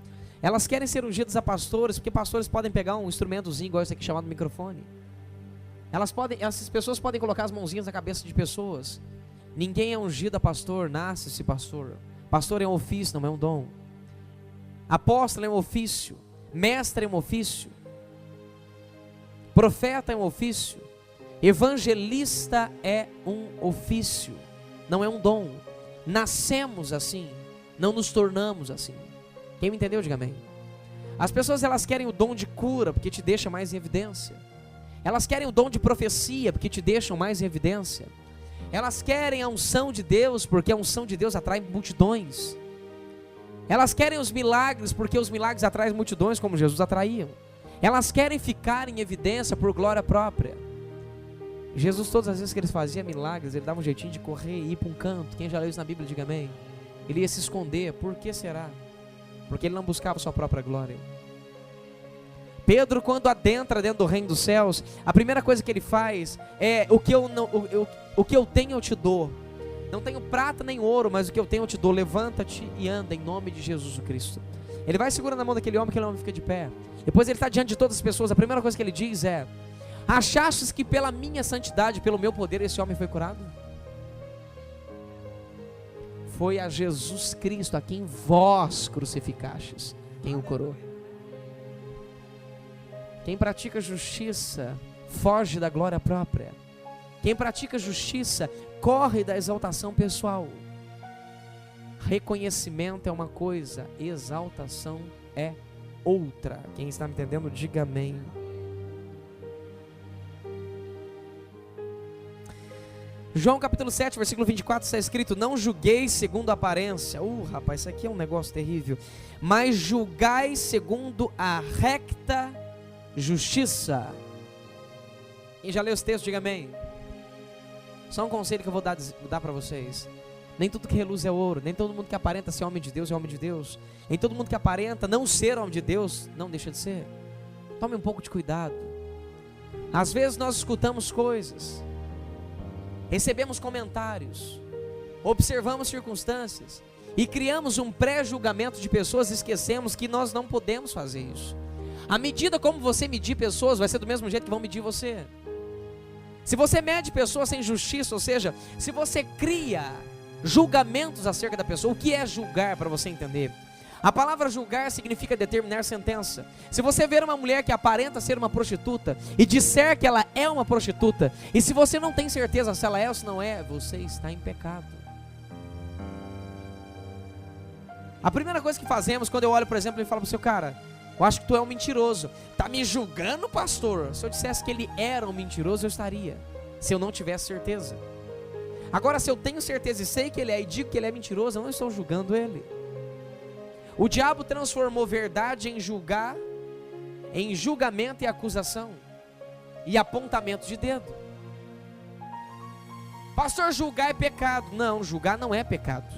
Elas querem ser ungidas a pastores, porque pastores podem pegar um instrumentozinho igual esse aqui chamado microfone. Essas pessoas podem colocar as mãozinhas na cabeça de pessoas. Ninguém é ungido a pastor, nasce-se pastor. Pastor é um ofício, não é um dom. Apóstolo é um ofício. Mestre é um ofício. Profeta é um ofício. Evangelista é um ofício, não é um dom. Nascemos assim, não nos tornamos assim. Quem me entendeu, diga amém. As pessoas, elas querem o dom de cura, porque te deixa mais em evidência. Elas querem o dom de profecia, porque te deixam mais em evidência. Elas querem a unção de Deus, porque a unção de Deus atrai multidões. Elas querem os milagres, porque os milagres atraem multidões, como Jesus atraía. Elas querem ficar em evidência por glória própria. Jesus, todas as vezes que ele fazia milagres, ele dava um jeitinho de correr e ir para um canto. Quem já leu isso na Bíblia, diga amém. Ele ia se esconder. Por que será? Porque ele não buscava sua própria glória. Pedro, quando adentra dentro do reino dos céus, a primeira coisa que ele faz é: o que eu tenho eu te dou. Não tenho prata nem ouro, mas o que eu tenho eu te dou. Levanta-te e anda em nome de Jesus Cristo. Ele vai segurando a mão daquele homem, aquele homem fica de pé. Depois ele está diante de todas as pessoas. A primeira coisa que ele diz é: achastes que pela minha santidade, pelo meu poder, esse homem foi curado? Foi a Jesus Cristo, a quem vós crucificastes, quem o curou. Quem pratica justiça foge da glória própria. Quem pratica justiça corre da exaltação pessoal. Reconhecimento é uma coisa, exaltação é outra. Quem está me entendendo, diga amém. João capítulo 7, versículo 24, está escrito: não julgueis segundo a aparência. Rapaz, isso aqui é um negócio terrível. Mas julgai segundo a recta justiça. Quem já leu esse texto, diga amém. Só um conselho que eu vou dar para vocês. Nem tudo que reluz é ouro. Nem todo mundo que aparenta ser homem de Deus é homem de Deus. Nem todo mundo que aparenta não ser homem de Deus não deixa de ser. Tome um pouco de cuidado. Às vezes nós escutamos coisas, recebemos comentários, observamos circunstâncias e criamos um pré-julgamento de pessoas e esquecemos que nós não podemos fazer isso. A medida como você medir pessoas vai ser do mesmo jeito que vão medir você. Se você mede pessoas sem justiça, ou seja, se você cria julgamentos acerca da pessoa, o que é julgar para você entender? A palavra julgar significa determinar sentença. Se você ver uma mulher que aparenta ser uma prostituta e disser que ela é uma prostituta, e se você não tem certeza se ela é ou se não é, você está em pecado. A primeira coisa que fazemos quando eu olho, por exemplo, e falo para o seu cara: eu acho que tu é um mentiroso. Tá me julgando, pastor? Se eu dissesse que ele era um mentiroso, eu estaria, se eu não tivesse certeza. Agora, se eu tenho certeza e sei que ele é e digo que ele é mentiroso, eu não estou julgando ele. O diabo transformou verdade em julgar, em julgamento e acusação, e apontamento de dedo. Pastor, julgar é pecado. Não, julgar não é pecado.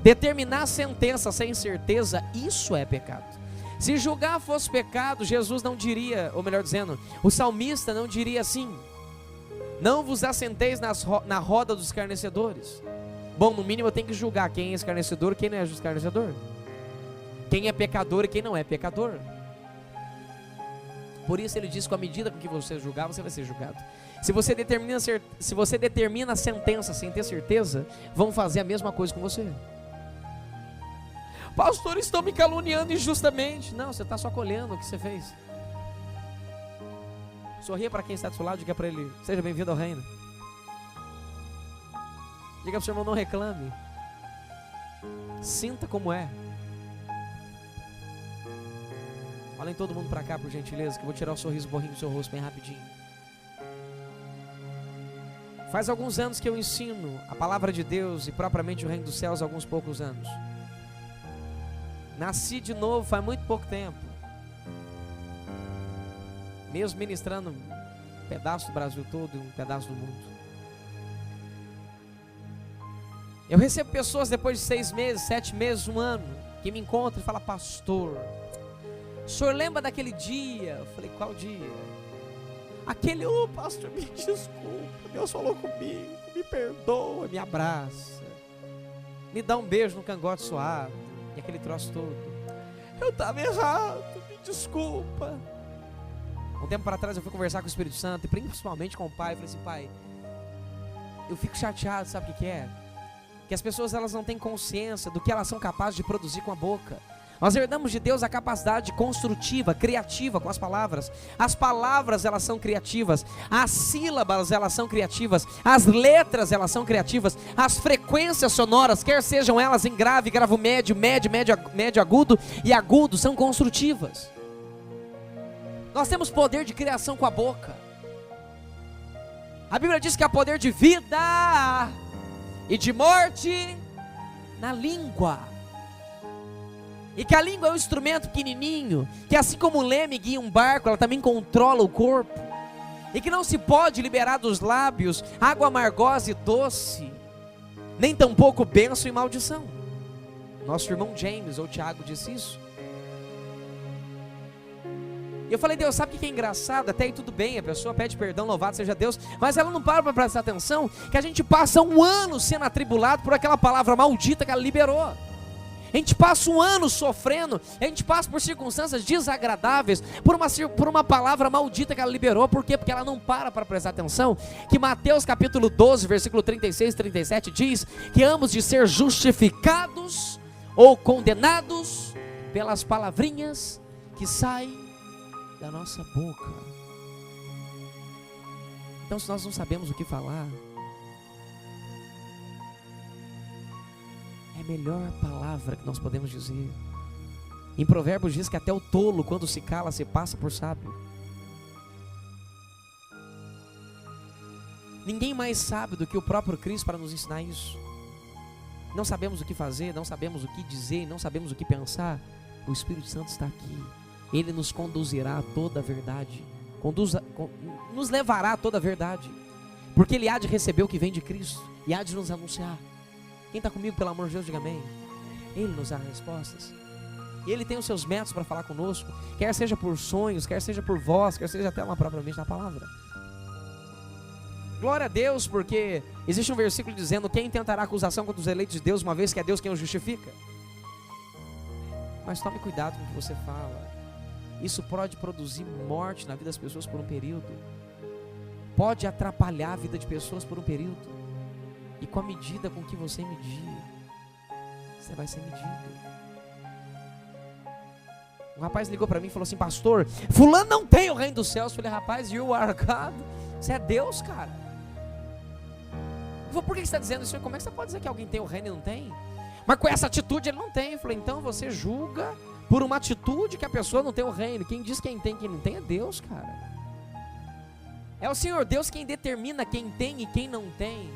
Determinar sentença sem certeza, isso é pecado. Se julgar fosse pecado, Jesus não diria, ou melhor dizendo, o salmista não diria assim: não vos assenteis na roda dos escarnecedores. Bom, no mínimo eu tenho que julgar quem é escarnecedor e quem não é escarnecedor, quem é pecador e quem não é pecador. Por isso ele diz que à medida com que você julgar, você vai ser julgado. Se você determina a sentença sem ter certeza, vão fazer a mesma coisa com você. Pastor, estão me caluniando injustamente. Não, você está só colhendo o que você fez. Sorria para quem está do seu lado, diga para ele: seja bem-vindo ao reino. Diga para o seu irmão: não reclame. Sinta como é. Olhem todo mundo para cá, por gentileza, que eu vou tirar o sorriso borrinho do seu rosto bem rapidinho. Faz alguns anos que eu ensino a palavra de Deus e propriamente o reino dos céus, alguns poucos anos. Nasci de novo faz muito pouco tempo, mesmo ministrando um pedaço do Brasil todo e um pedaço do mundo. Eu recebo pessoas depois de 6 meses, 7 meses, 1 ano, que me encontram e falam: pastor, o senhor lembra daquele dia? Eu falei: qual dia? Aquele: pastor, me desculpa, Deus falou comigo, me perdoa, me abraça, me dá um beijo no cangote suave, e aquele troço todo. Eu estava errado, me desculpa. Um tempo para trás eu fui conversar com o Espírito Santo, e principalmente com o Pai. Eu falei assim: Pai, eu fico chateado, sabe o que é? Que as pessoas, elas não têm consciência do que elas são capazes de produzir com a boca. Nós herdamos de Deus a capacidade construtiva, criativa com as palavras. As palavras, elas são criativas. As sílabas, elas são criativas. As letras, elas são criativas. As frequências sonoras, quer sejam elas em grave, gravo médio, médio agudo e agudo, são construtivas. Nós temos poder de criação com a boca. A Bíblia diz que há poder de vida e de morte na língua. E que a língua é um instrumento pequenininho, que assim como o leme guia um barco, ela também controla o corpo. E que não se pode liberar dos lábios água amargosa e doce, nem tampouco bênção e maldição. Nosso irmão James, ou Tiago, disse isso. E eu falei: Deus, sabe o que é engraçado? Até aí tudo bem, a pessoa pede perdão, louvado seja Deus, mas ela não para prestar atenção que a gente passa 1 ano sendo atribulado por aquela palavra maldita que ela liberou. A gente passa 1 ano sofrendo, a gente passa por circunstâncias desagradáveis, por uma palavra maldita que ela liberou. Por quê? Porque ela não para prestar atenção que Mateus capítulo 12, versículo 36 e 37 diz que ambos de ser justificados ou condenados pelas palavrinhas que saem da nossa boca. Então, se nós não sabemos o que falar, É a melhor palavra que nós podemos dizer. Em Provérbios diz que até o tolo, quando se cala, se passa por sábio. Ninguém mais sabe do que o próprio Cristo para nos ensinar isso. Não sabemos o que fazer, não sabemos o que dizer, não sabemos o que pensar. O Espírito Santo está aqui. Ele nos conduzirá a toda a verdade. Nos levará a toda a verdade. Porque Ele há de receber o que vem de Cristo e há de nos anunciar. Quem está comigo, pelo amor de Deus, diga amém. Ele nos dá respostas. E Ele tem os seus métodos para falar conosco, quer seja por sonhos, quer seja por voz, quer seja até lá propriamente na palavra. Glória a Deus, porque existe um versículo dizendo: quem tentará acusação contra os eleitos de Deus, uma vez que é Deus quem os justifica? Mas tome cuidado com o que você fala. Isso pode produzir morte na vida das pessoas por um período. Pode atrapalhar a vida de pessoas por um período. E com a medida com que você medir, você vai ser medido. Um rapaz ligou para mim e falou assim: pastor, fulano não tem o reino dos céus. Eu falei: rapaz, you are God. Você é Deus, cara. Eu falei: por que você está dizendo isso? Como é que você pode dizer que alguém tem o reino e não tem? Mas com essa atitude ele não tem. Eu falei: então você julga por uma atitude que a pessoa não tem o reino. Quem diz quem tem e quem não tem é Deus, cara. É o Senhor Deus quem determina quem tem e quem não tem.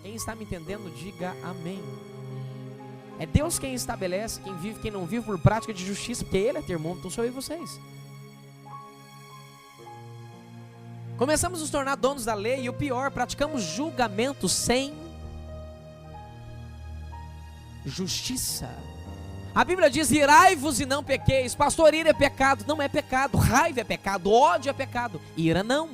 Quem está me entendendo, diga amém. É Deus quem estabelece quem vive, quem não vive por prática de justiça, porque Ele é termômetro, não sou eu e vocês. Começamos a nos tornar donos da lei e o pior, praticamos julgamento sem justiça. A Bíblia diz: irai-vos e não pequeis. Pastor, ira é pecado. Não é pecado. Raiva é pecado. Ódio é pecado. Ira não.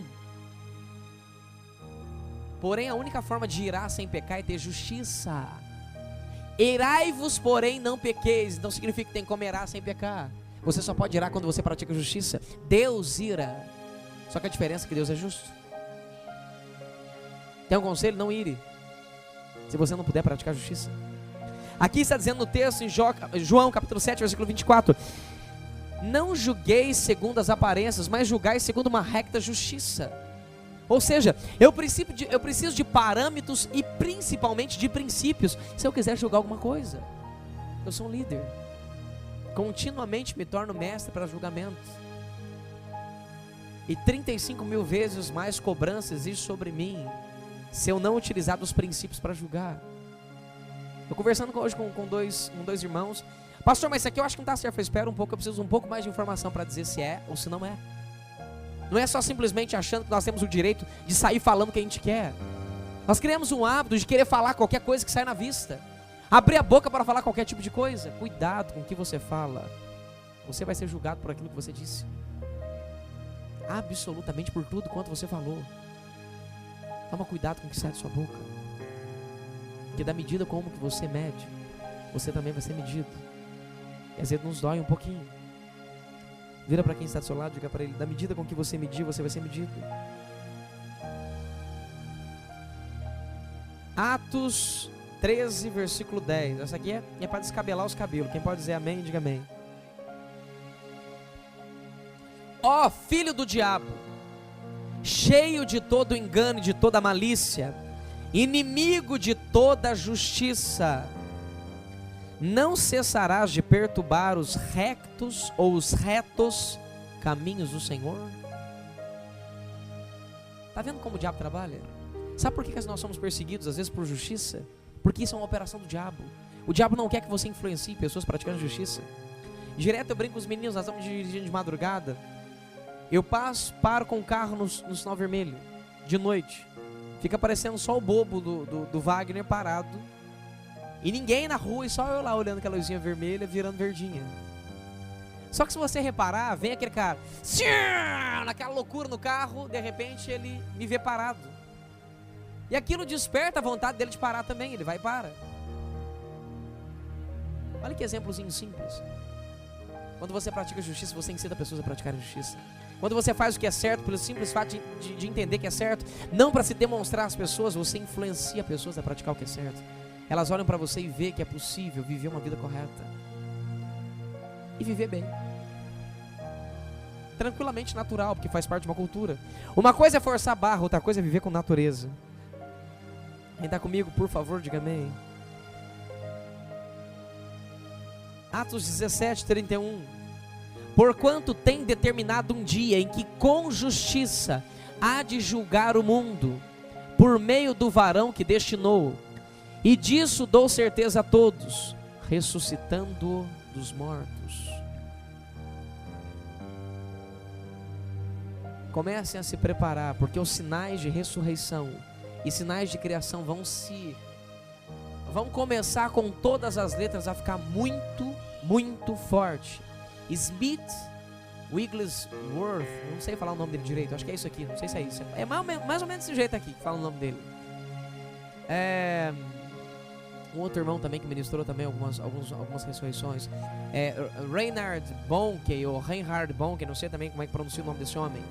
Porém, a única forma de irar sem pecar é ter justiça. Irai-vos, porém não pequeis. Não significa que tem como irar sem pecar. Você só pode irar quando você pratica justiça. Deus ira. Só que a diferença é que Deus é justo. Tem um conselho? Não ire, se você não puder praticar justiça. Aqui está dizendo no texto em João capítulo 7, versículo 24: não julgueis segundo as aparências, mas julgai segundo uma recta justiça. Ou seja, eu preciso de parâmetros e principalmente de princípios. Se eu quiser julgar alguma coisa, eu sou um líder, continuamente me torno mestre para julgamento. E 35 mil vezes mais cobrança existe sobre mim se eu não utilizar dos princípios para julgar. Estou conversando hoje com dois irmãos. Pastor, mas isso aqui eu acho que não está certo. Eu espero um pouco, eu preciso um pouco mais de informação para dizer se é ou se não é. Não é só simplesmente achando que nós temos o direito de sair falando o que a gente quer. Nós criamos um hábito de querer falar qualquer coisa que sai na vista. Abrir a boca para falar qualquer tipo de coisa. Cuidado com o que você fala. Você vai ser julgado por aquilo que você disse. Absolutamente por tudo quanto você falou. Toma cuidado com o que sai da sua boca. Porque da medida como que você mede, você também vai ser medido. E às vezes nos dói um pouquinho. Vira para quem está do seu lado e diga para ele: da medida com que você medir, você vai ser medido. Atos 13, versículo 10. Essa aqui é para descabelar os cabelos. Quem pode dizer amém, diga amém. Ó filho do diabo, cheio de todo engano e de toda malícia, inimigo de toda justiça, não cessarás de perturbar os rectos ou os retos caminhos do Senhor? Está vendo como o diabo trabalha? Sabe por que nós somos perseguidos às vezes por justiça? Porque isso é uma operação do diabo. O diabo não quer que você influencie pessoas praticando justiça. Direto eu brinco com os meninos, nós estamos dirigindo de madrugada. Eu paro com o carro no sinal vermelho, de noite. Fica parecendo só o bobo do Wagner parado. E ninguém na rua, e só eu lá olhando aquela luzinha vermelha virando verdinha. Só que se você reparar, vem aquele cara, naquela loucura no carro, de repente ele me vê parado. E aquilo desperta a vontade dele de parar também, ele vai e para. Olha que exemplozinho simples. Quando você pratica justiça, você ensina pessoas a praticarem justiça. Quando você faz o que é certo, pelo simples fato de entender que é certo, não para se demonstrar às pessoas, você influencia pessoas a praticar o que é certo. Elas olham para você e vê que é possível viver uma vida correta. E viver bem. Tranquilamente natural, porque faz parte de uma cultura. Uma coisa é forçar a barra, outra coisa é viver com natureza. Quem está comigo, por favor, diga amém. Atos 17, 31. Porquanto tem determinado um dia em que com justiça há de julgar o mundo, por meio do varão que destinou, e disso dou certeza a todos, ressuscitando dos mortos. Comecem a se preparar, porque os sinais de ressurreição e sinais de criação vão começar com todas as letras a ficar muito, muito forte. Smith Wigglesworth, não sei falar o nome dele direito, acho que é isso aqui, não sei se é isso. É mais ou menos desse jeito aqui que fala o nome dele. Um outro irmão também que ministrou também algumas ressurreições. Reinhard Bonnke, ou Reinhard Bonnke, não sei também como é que pronuncia o nome desse homem.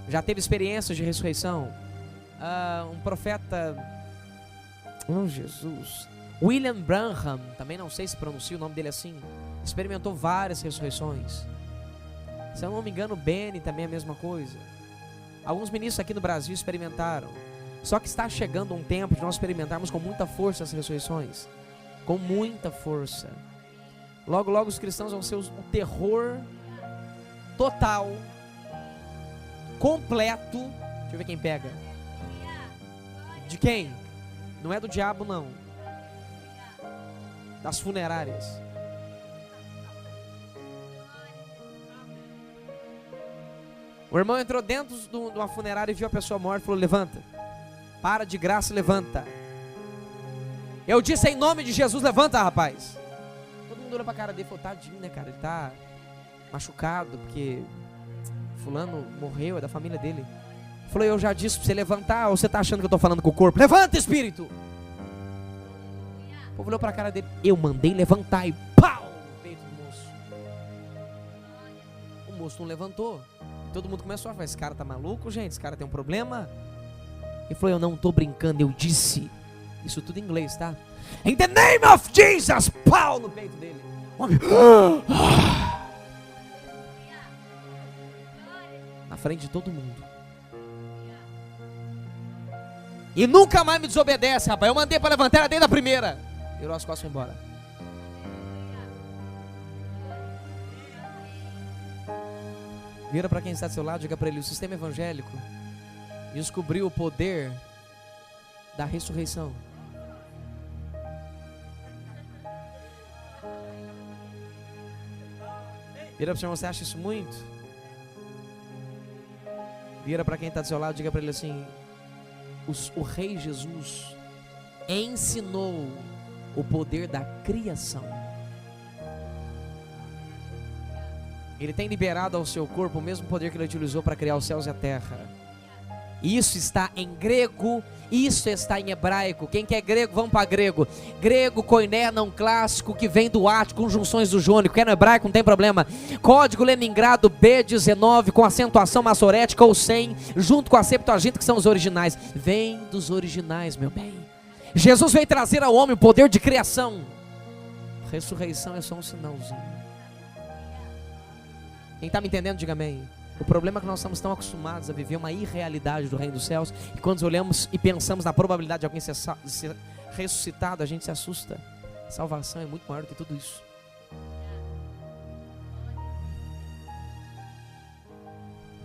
Já teve experiências de ressurreição. Um profeta, Jesus, William Branham, também não sei se pronuncia o nome dele assim, experimentou várias ressurreições. Se eu não me engano, Benny também é a mesma coisa. Alguns ministros aqui no Brasil experimentaram. Só que está chegando um tempo de nós experimentarmos com muita força as ressurreições. Com muita força. Logo, logo os cristãos vão ser o terror total, completo. Deixa eu ver quem pega. De quem? Não é do diabo, não. Das funerárias. O irmão entrou dentro de uma funerária e viu a pessoa morta e falou: levanta, para de graça, levanta. Eu disse em nome de Jesus, levanta, rapaz. Todo mundo olhou pra cara dele e falou: tadinho, né, cara, ele tá machucado porque fulano morreu, é da família dele. Falou: eu já disse pra você levantar, ou você tá achando que eu tô falando com o corpo? Levanta, espírito. O povo olhou pra cara dele: eu mandei levantar, e pau no peito do moço. O moço não levantou. Todo mundo começou a falar: esse cara tá maluco, gente, esse cara tem um problema. Ele falou: eu não tô brincando, eu disse. Isso tudo em inglês, tá? In the name of Jesus, pau no peito dele. Homem, na frente de todo mundo. E nunca mais me desobedece, rapaz. Eu mandei pra levantar desde a primeira. Virou as costas e foi embora. Vira para quem está do seu lado, diga para ele: o sistema evangélico descobriu o poder da ressurreição. Vira para o senhor: você acha isso muito? Vira para quem está do seu lado, diga para ele assim: o Rei Jesus ensinou o poder da criação. Ele tem liberado ao seu corpo o mesmo poder que ele utilizou para criar os céus e a terra. Isso está em grego, isso está em hebraico. Quem quer grego, vamos para grego. Grego, koiné, não clássico, que vem do ático, conjunções do jônico. Quer no hebraico, não tem problema. Código Leningrado B19, com acentuação massorética ou sem, junto com a Septuaginta, que são os originais. Vem dos originais, meu bem. Jesus veio trazer ao homem o poder de criação. Ressurreição é só um sinalzinho. Quem está me entendendo, diga amém. O problema é que nós estamos tão acostumados a viver uma irrealidade do reino dos céus, que quando olhamos e pensamos na probabilidade de alguém ser ressuscitado, a gente se assusta. Salvação é muito maior do que tudo isso.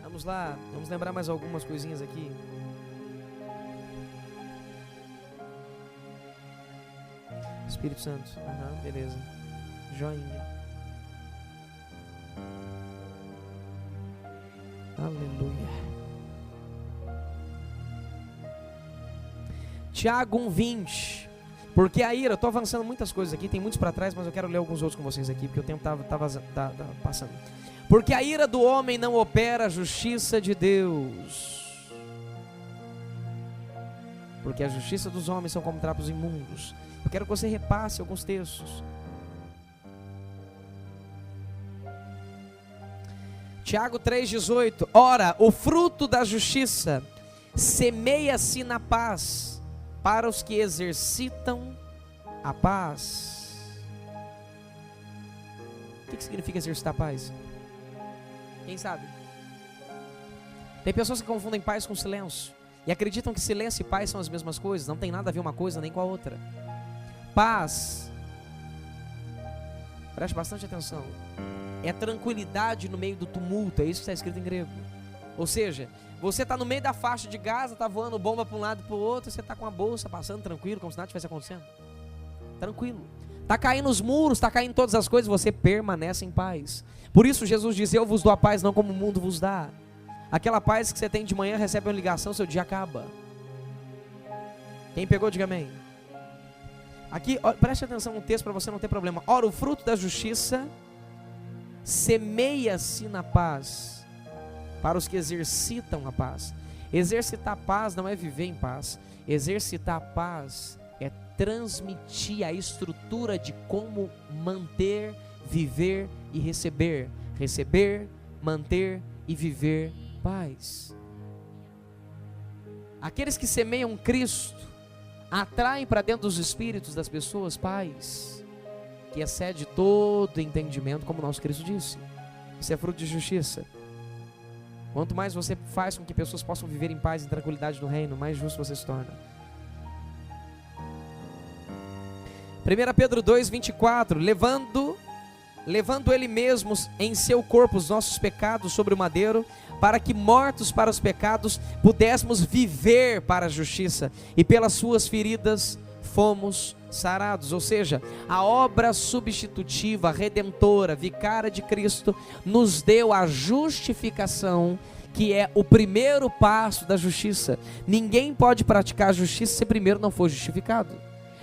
Vamos lá, vamos lembrar mais algumas coisinhas aqui. Espírito Santo, beleza. Joinha. Aleluia. Tiago 1:20. Porque a ira, eu estou avançando muitas coisas aqui, tem muitos para trás, mas eu quero ler alguns outros com vocês aqui, porque o tempo estava passando. Porque a ira do homem não opera a justiça de Deus. Porque a justiça dos homens são como trapos imundos. Eu quero que você repasse alguns textos. Tiago 3,18. Ora, o fruto da justiça semeia-se na paz para os que exercitam a paz. O que significa exercitar a paz? Quem sabe? Tem pessoas que confundem paz com silêncio e acreditam que silêncio e paz são as mesmas coisas. Não tem nada a ver uma coisa nem com a outra. Paz Preste bastante atenção. É tranquilidade no meio do tumulto, é isso que está escrito em grego. Ou seja, você está no meio da faixa de Gaza, está voando bomba para um lado e para o outro, você está com a bolsa passando tranquilo, como se nada estivesse acontecendo. Tranquilo. Está caindo os muros, está caindo todas as coisas, você permanece em paz. Por isso Jesus diz, eu vos dou a paz não como o mundo vos dá. Aquela paz que você tem de manhã, recebe uma ligação, seu dia acaba. Quem pegou, diga amém. Aqui, ó, preste atenção no texto para você não ter problema. Ora, o fruto da justiça semeia-se na paz, para os que exercitam a paz. Exercitar a paz não é viver em paz. Exercitar a paz é transmitir a estrutura de como manter, viver e receber. Receber, manter e viver paz. Aqueles que semeiam Cristo atraem para dentro dos espíritos das pessoas paz, que excede todo entendimento, como o nosso Cristo disse. Isso é fruto de justiça. Quanto mais você faz com que pessoas possam viver em paz e tranquilidade no reino, mais justo você se torna. 1 Pedro 2:24, levando ele mesmo em seu corpo os nossos pecados sobre o madeiro, para que mortos para os pecados pudéssemos viver para a justiça, e pelas suas feridas fomos sarados. Ou seja, a obra substitutiva, redentora, vicária de Cristo nos deu a justificação, que é o primeiro passo da justiça. Ninguém pode praticar a justiça se primeiro não for justificado.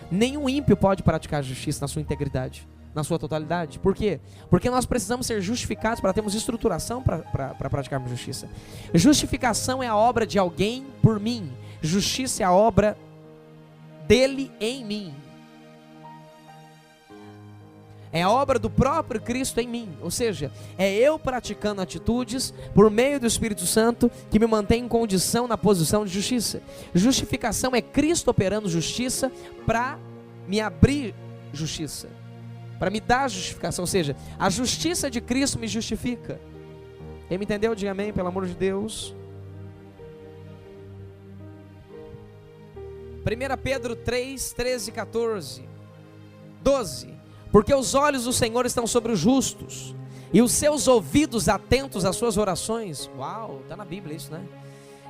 Nenhum ímpio pode praticar a justiça na sua integridade, na sua totalidade. Por quê? Porque nós precisamos ser justificados para termos estruturação para praticarmos justiça. Justificação é a obra de alguém por mim. Justiça é a obra dele em mim. É a obra do próprio Cristo em mim. Ou seja, é eu praticando atitudes por meio do Espírito Santo que me mantém em condição na posição de justiça. Justificação é Cristo operando justiça para me abrir justiça, para me dar justificação. Ou seja, a justiça de Cristo me justifica. Quem me entendeu? Diga amém, pelo amor de Deus. 1 Pedro 3, 13, 14, 12. Porque os olhos do Senhor estão sobre os justos, e os seus ouvidos atentos às suas orações. Uau, está na Bíblia isso, né?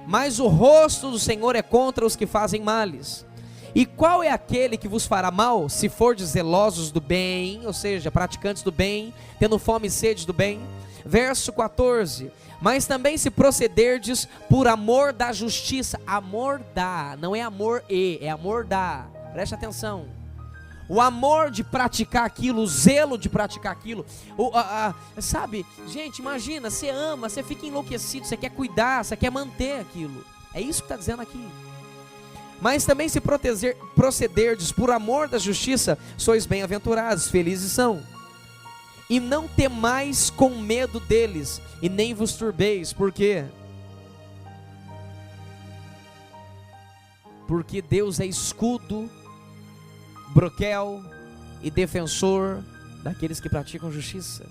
Mas o rosto do Senhor é contra os que fazem males. E qual é aquele que vos fará mal, se fordes zelosos do bem, ou seja, praticantes do bem, tendo fome e sede do bem? Verso 14. Mas também se procederdes por amor da justiça. Amor dá, não é amor e, é amor dá. Preste atenção. O amor de praticar aquilo, o zelo de praticar aquilo, sabe, gente, imagina, você ama, você fica enlouquecido, você quer cuidar, você quer manter aquilo, é isso que está dizendo aqui. Mas também se procederdes por amor da justiça, sois bem-aventurados, felizes são. E não temais com medo deles, e nem vos turbeis, por quê? Porque Deus é escudo, broquel e defensor daqueles que praticam justiça,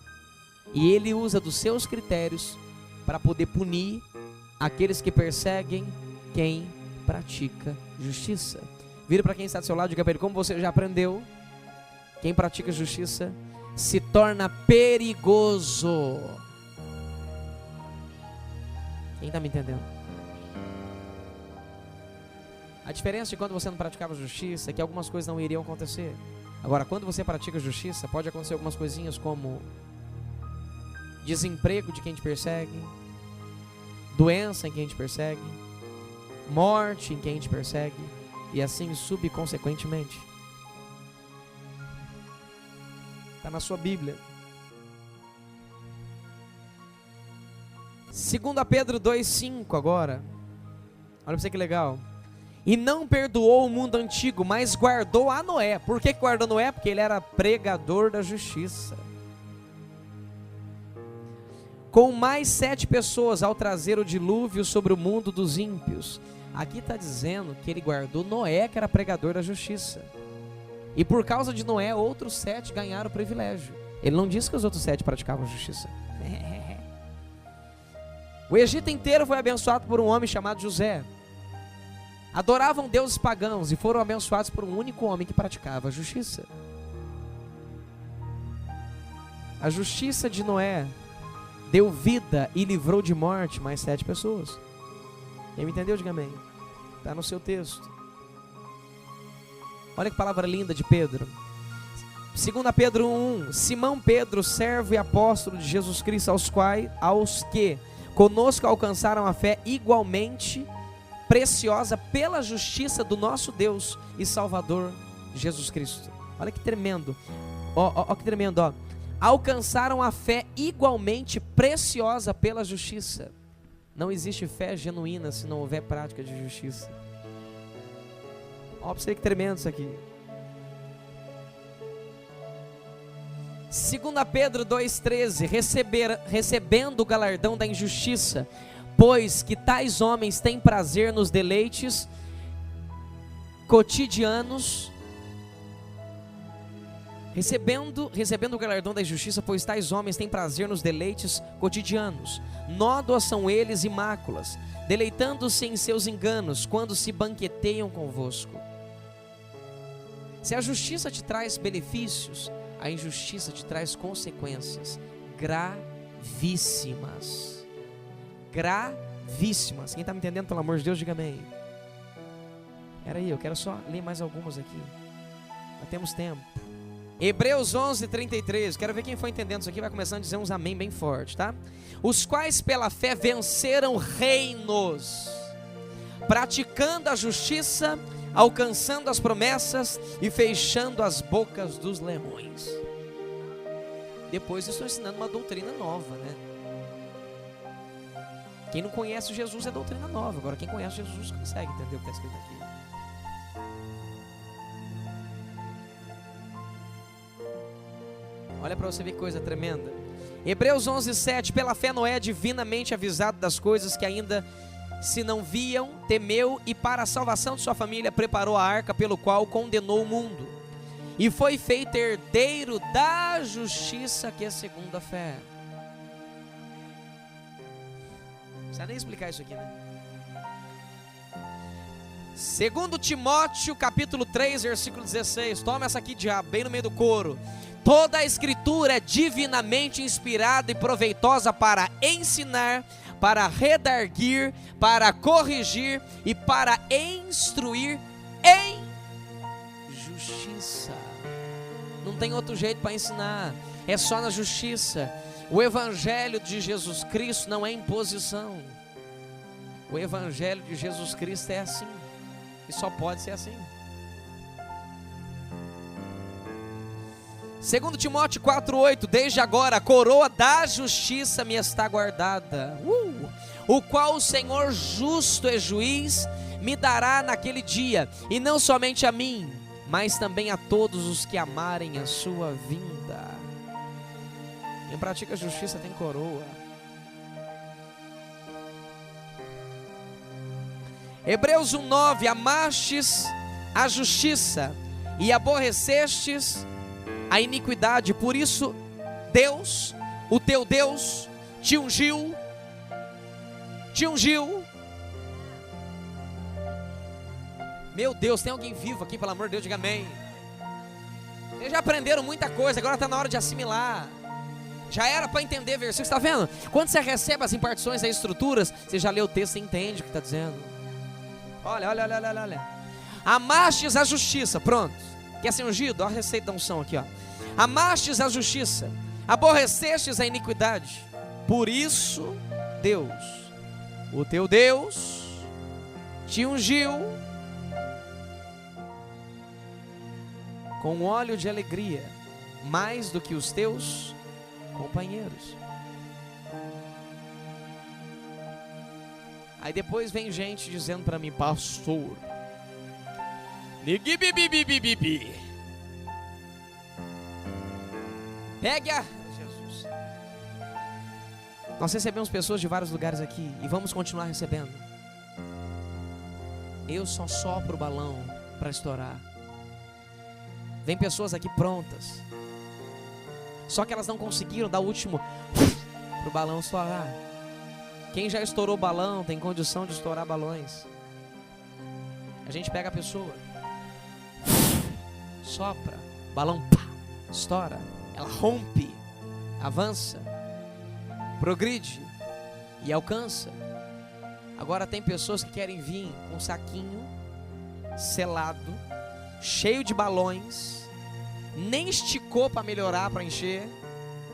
e Ele usa dos seus critérios para poder punir aqueles que perseguem quem pratica justiça. Vira para quem está do seu lado e diga para ele, como você já aprendeu, quem pratica justiça se torna perigoso. Quem está me entendendo? A diferença de quando você não praticava justiça é que algumas coisas não iriam acontecer. Agora, quando você pratica justiça, pode acontecer algumas coisinhas como desemprego de quem te persegue, doença em quem te persegue, morte em quem te persegue, e assim subconsequentemente. Está na sua Bíblia. 2 Pedro 2,5 agora. Olha para você que legal. E não perdoou o mundo antigo, mas guardou a Noé. Por que guardou Noé? Porque ele era pregador da justiça. Com mais 7 pessoas ao trazer o dilúvio sobre o mundo dos ímpios. Aqui está dizendo que ele guardou Noé, que era pregador da justiça. E por causa de Noé, outros 7 ganharam o privilégio. Ele não disse que os outros 7 praticavam justiça. O Egito inteiro foi abençoado por um homem chamado José. Adoravam deuses pagãos e foram abençoados por um único homem que praticava a justiça. A justiça de Noé deu vida e livrou de morte mais 7 pessoas. Quem me entendeu, diga amém. Está no seu texto. Olha que palavra linda de Pedro. 2 Pedro 1:1. Simão Pedro, servo e apóstolo de Jesus Cristo, aos que conosco alcançaram a fé igualmente preciosa pela justiça do nosso Deus e Salvador Jesus Cristo. Olha que tremendo. Ó que tremendo, ó. Alcançaram a fé igualmente preciosa pela justiça. Não existe fé genuína se não houver prática de justiça. Ó, pra você que tremendo isso aqui. 2 Pedro 2,13. Recebendo o galardão da injustiça, pois que tais homens têm prazer nos deleites cotidianos. Recebendo o galardão da injustiça, pois tais homens têm prazer nos deleites cotidianos. Nódoas são eles e máculas, deleitando-se em seus enganos, quando se banqueteiam convosco. Se a justiça te traz benefícios, a injustiça te traz consequências gravíssimas. Gravíssimas. Quem está me entendendo, pelo amor de Deus, diga amém. Era aí, eu quero só ler mais algumas aqui. Já temos tempo. Hebreus 11:33. Quero ver quem foi entendendo isso aqui. Vai começando a dizer uns amém bem forte, tá? Os quais pela fé venceram reinos, praticando a justiça, alcançando as promessas e fechando as bocas dos leões. Depois eu estou ensinando uma doutrina nova, né? Quem não conhece Jesus é doutrina nova. Agora quem conhece Jesus consegue entender o que está escrito aqui. Olha para você ver que coisa tremenda. Hebreus 11:7. Pela fé Noé, divinamente avisado das coisas que ainda se não viam, temeu e para a salvação de sua família preparou a arca, pelo qual condenou o mundo e foi feito herdeiro da justiça, que é segundo a fé. Não precisa nem explicar isso aqui, né? 2 Timóteo capítulo 3, versículo 16. Toma essa aqui, diabo, bem no meio do coro. Toda a escritura é divinamente inspirada e proveitosa para ensinar, para redarguir, para corrigir e para instruir em justiça. Não tem outro jeito para ensinar, é só na justiça. O evangelho de Jesus Cristo não é imposição. O evangelho de Jesus Cristo é assim, e só pode ser assim. 2 Timóteo 4,8. Desde agora a coroa da justiça me está guardada, o qual o Senhor justo e juiz me dará naquele dia, e não somente a mim, mas também a todos os que amarem a sua vinda. Quem pratica a justiça tem coroa. Hebreus 1,9. Amastes a justiça e aborrecestes a iniquidade, por isso Deus, o teu Deus, te ungiu. Meu Deus, tem alguém vivo aqui, pelo amor de Deus, diga amém. Eles já aprenderam muita coisa, agora está na hora de assimilar. Já era para entender versículos, está vendo? Quando você recebe as impartições das estruturas, você já lê o texto e entende o que está dizendo. Olha. Amastes a justiça, pronto. Quer ser ungido? Olha a receita da unção aqui, ó. Amastes a justiça, aborrecestes a iniquidade, por isso Deus, o teu Deus, te ungiu com óleo de alegria, mais do que os teus companheiros. Aí depois vem gente dizendo para mim: pastor, pegue a Jesus. Nós recebemos pessoas de vários lugares aqui e vamos continuar recebendo. Eu só sopro o balão para estourar. Vem pessoas aqui prontas, só que elas não conseguiram dar o último para o balão estourar. Quem já estourou balão tem condição de estourar balões. A gente pega a pessoa, sopra, balão, pá, estoura, ela rompe. avança, progride e alcança. Agora tem pessoas que querem vir com um saquinho selado, cheio de balões, nem esticou para melhorar, para encher,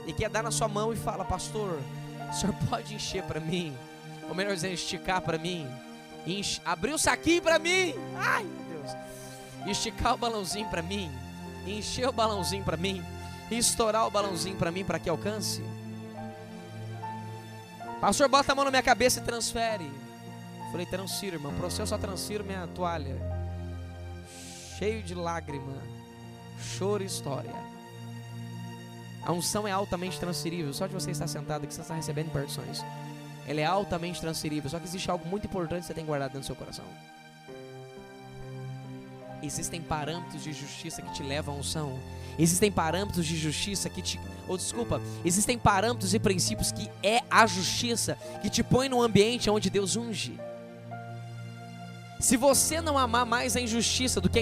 e quer dar na sua mão e fala: pastor, o senhor pode encher para mim? Ou melhor dizendo, esticar para mim, abrir o saquinho para mim, ai meu Deus, esticar o balãozinho para mim, encher o balãozinho para mim, e estourar o balãozinho para mim, para que alcance. Pastor, bota a mão na minha cabeça e transfere. Falei: transfiro, irmão. Para você eu só transfiro minha toalha, cheio de lágrima, choro e história. A unção é altamente transferível. Só de você estar sentado aqui, você está recebendo impartições. Ela é altamente transferível. Só que existe algo muito importante que você tem guardado dentro do seu coração. Existem parâmetros de justiça que te levam à unção. Existem parâmetros de justiça que te... existem parâmetros e princípios que é a justiça que te põe num ambiente onde Deus unge. Se você não amar mais a injustiça do que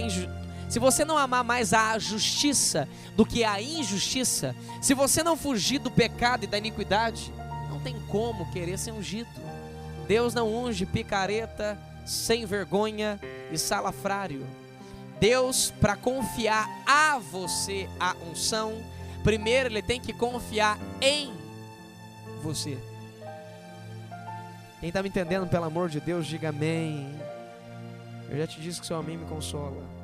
se você não amar mais a justiça do que a injustiça, se você não fugir do pecado e da iniquidade, não tem como querer ser ungido. Deus não unge picareta, sem vergonha e salafrário. Deus, para confiar a você a unção, primeiro Ele tem que confiar em você. Quem está me entendendo, pelo amor de Deus, diga amém. Eu já te disse que seu amém me consola.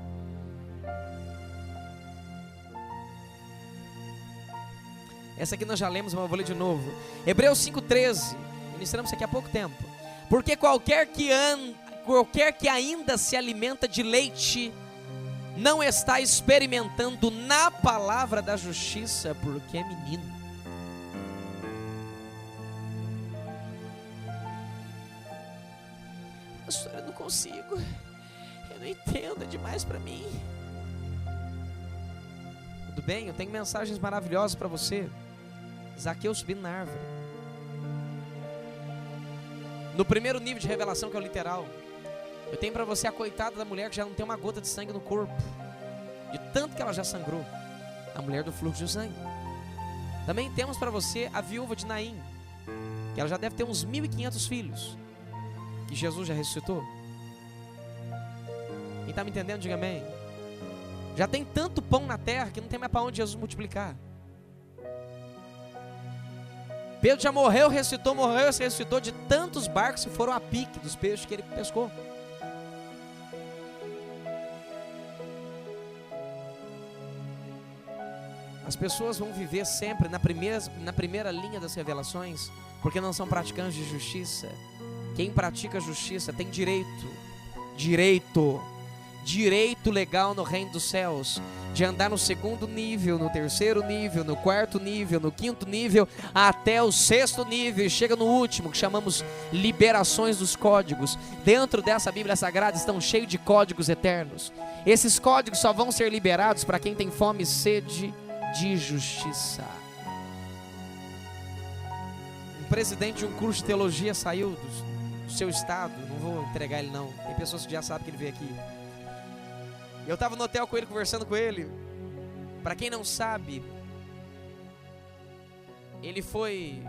Essa aqui nós já lemos, mas eu vou ler de novo. Hebreus 5,13. Ministramos isso aqui há pouco tempo. Porque qualquer que ainda se alimenta de leite não está experimentando na palavra da justiça, porque é menino. Pastor, eu não consigo. Eu não entendo, é demais para mim. Tudo bem, eu tenho mensagens maravilhosas para você. Zaqueu subindo na árvore. No primeiro nível de revelação, que é o literal, eu tenho para você a coitada da mulher que já não tem uma gota de sangue no corpo, de tanto que ela já sangrou, a mulher do fluxo de sangue. Também temos para você a viúva de Naim, que ela já deve ter uns 1.500 filhos, que Jesus já ressuscitou. Quem está me entendendo, diga amém. Já tem tanto pão na terra que não tem mais para onde Jesus multiplicar. Pedro já morreu, ressuscitou de tantos barcos que foram a pique dos peixes que ele pescou. As pessoas vão viver sempre na primeira linha das revelações, porque não são praticantes de justiça. Quem pratica justiça tem direito legal no reino dos céus, de andar no segundo nível, no terceiro nível, no quarto nível, no quinto nível, até o sexto nível, e chega no último, que chamamos liberações dos códigos. Dentro dessa Bíblia Sagrada estão cheios de códigos eternos. Esses códigos só vão ser liberados para quem tem fome e sede de justiça. Um presidente de um curso de teologia saiu do seu estado, não vou entregar ele não, tem pessoas que já sabem que ele veio aqui. Eu estava no hotel com ele, conversando com ele. Para quem não sabe, ele foi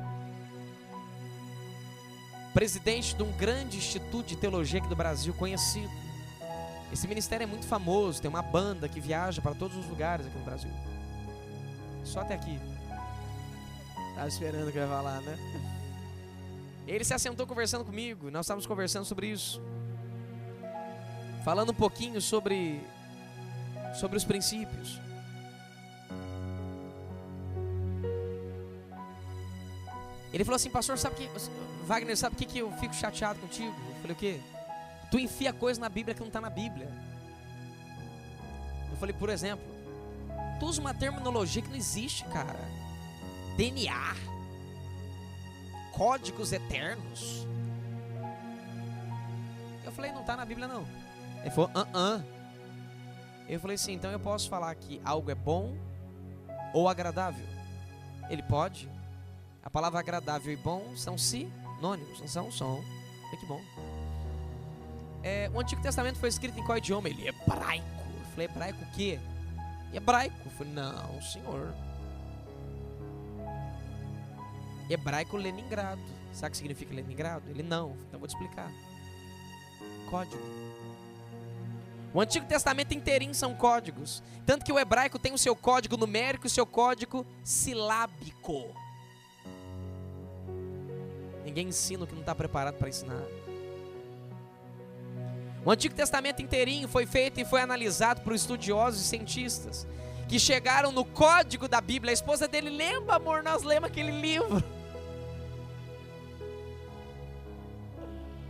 presidente de um grande instituto de teologia aqui do Brasil, conhecido. Esse ministério é muito famoso, tem uma banda que viaja para todos os lugares aqui no Brasil. Só até aqui. Estava esperando que eu ia falar, né? Ele se assentou conversando comigo, nós estávamos conversando sobre isso. Falando um pouquinho sobre os princípios. Ele falou assim: pastor, Wagner, sabe o que eu fico chateado contigo? Eu falei: o quê? Tu enfia coisa na Bíblia que não está na Bíblia. Eu falei: por exemplo, tu usa uma terminologia que não existe, cara. DNA, códigos eternos. Eu falei: não está na Bíblia não. Ele falou: Eu falei assim: então eu posso falar que algo é bom ou agradável? Ele pode. A palavra agradável e bom são sinônimos, não são som. Olha que bom. O Antigo Testamento foi escrito em qual idioma? Ele: hebraico. Eu falei: hebraico o quê? Hebraico. Eu falei: não, senhor. Hebraico Leningrado. Sabe o que significa Leningrado? Ele não, então vou te explicar. Código. O Antigo Testamento inteirinho são códigos. Tanto que o hebraico tem o seu código numérico e o seu código silábico. Ninguém ensina o que não está preparado para ensinar. O Antigo Testamento inteirinho foi feito e foi analisado por estudiosos e cientistas que chegaram no código da Bíblia. A esposa dele, lembra, amor, nós lemos aquele livro.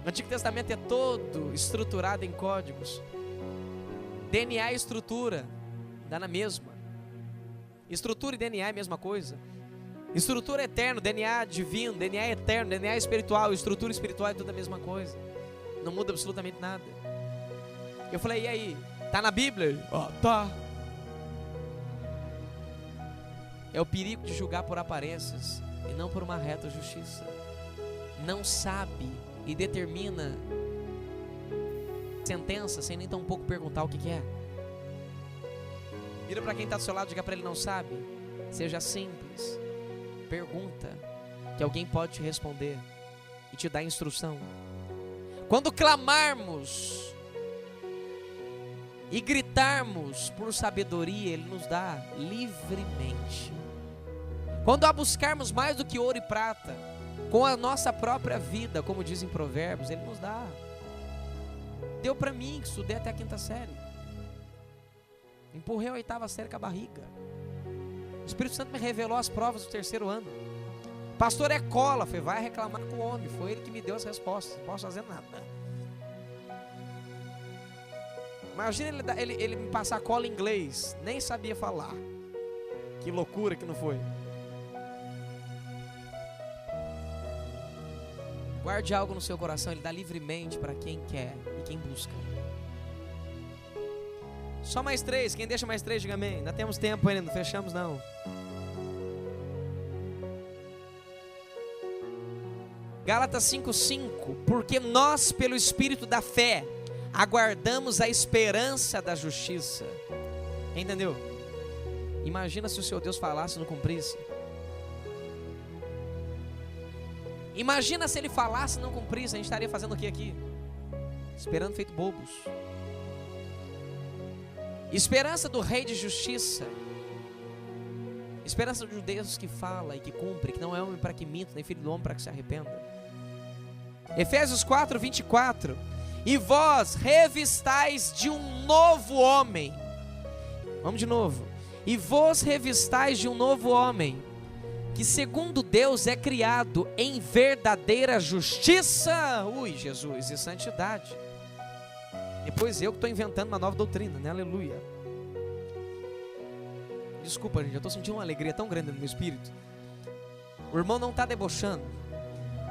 O Antigo Testamento é todo estruturado em códigos. DNA e estrutura, dá na mesma. Estrutura e DNA é a mesma coisa. Estrutura é eterno, DNA divino, DNA é eterno, DNA é espiritual, estrutura espiritual é tudo a mesma coisa. Não muda absolutamente nada. Eu falei, e aí? Tá na Bíblia? Tá. É o perigo de julgar por aparências e não por uma reta justiça. Não sabe e determina sentença sem nem tão pouco perguntar o que é. Vira para quem está do seu lado e diga para ele, não sabe. Seja simples. Pergunta, que alguém pode te responder e te dar instrução. Quando clamarmos e gritarmos por sabedoria, Ele nos dá livremente. Quando a buscarmos mais do que ouro e prata, com a nossa própria vida, como dizem Provérbios, Ele nos dá. Deu para mim, que estudei até a 5ª série. Empurrei a 8ª série com a barriga. O Espírito Santo me revelou as provas do 3º ano. Pastor é cola, foi, vai reclamar com o homem. Foi ele que me deu as respostas, não posso fazer nada. Imagina ele me passar cola em inglês, nem sabia falar. Que loucura que não foi. Guarde algo no seu coração, Ele dá livremente para quem quer e quem busca. Só mais 3, quem deixa mais 3, diga amém. Ainda temos tempo ainda, não fechamos não. Gálatas 5:5, porque nós pelo Espírito da fé aguardamos a esperança da justiça. Entendeu? Imagina se o seu Deus falasse e não cumprisse. Imagina se Ele falasse e não cumprisse, a gente estaria fazendo o que aqui? Esperando feito bobos. Esperança do Rei de Justiça. Esperança de um Deus que fala e que cumpre, que não é homem para que minta, nem filho do homem para que se arrependa. Efésios 4:24. E vós revistais de um novo homem. Vamos de novo. E vós revistais de um novo homem, que segundo Deus é criado em verdadeira justiça, Jesus, e santidade. Depois eu que estou inventando uma nova doutrina, né? Aleluia. Desculpa, gente, eu estou sentindo uma alegria tão grande no meu espírito. O irmão não está debochando.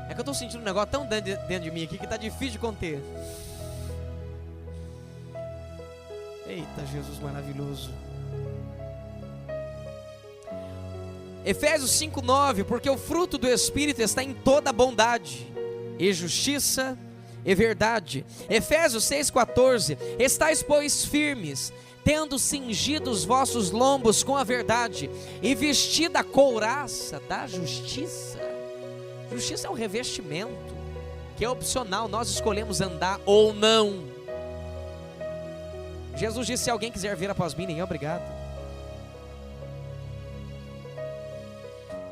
É que eu estou sentindo um negócio tão dentro de mim aqui que está difícil de conter. Eita, Jesus maravilhoso. Efésios 5:9, porque o fruto do Espírito está em toda bondade e justiça e verdade. Efésios 6:14, estais pois firmes, tendo cingido os vossos lombos com a verdade e vestida a couraça da justiça. Justiça é um revestimento que é opcional, nós escolhemos andar ou não. Jesus disse, se alguém quiser vir após mim, ninguém é obrigado.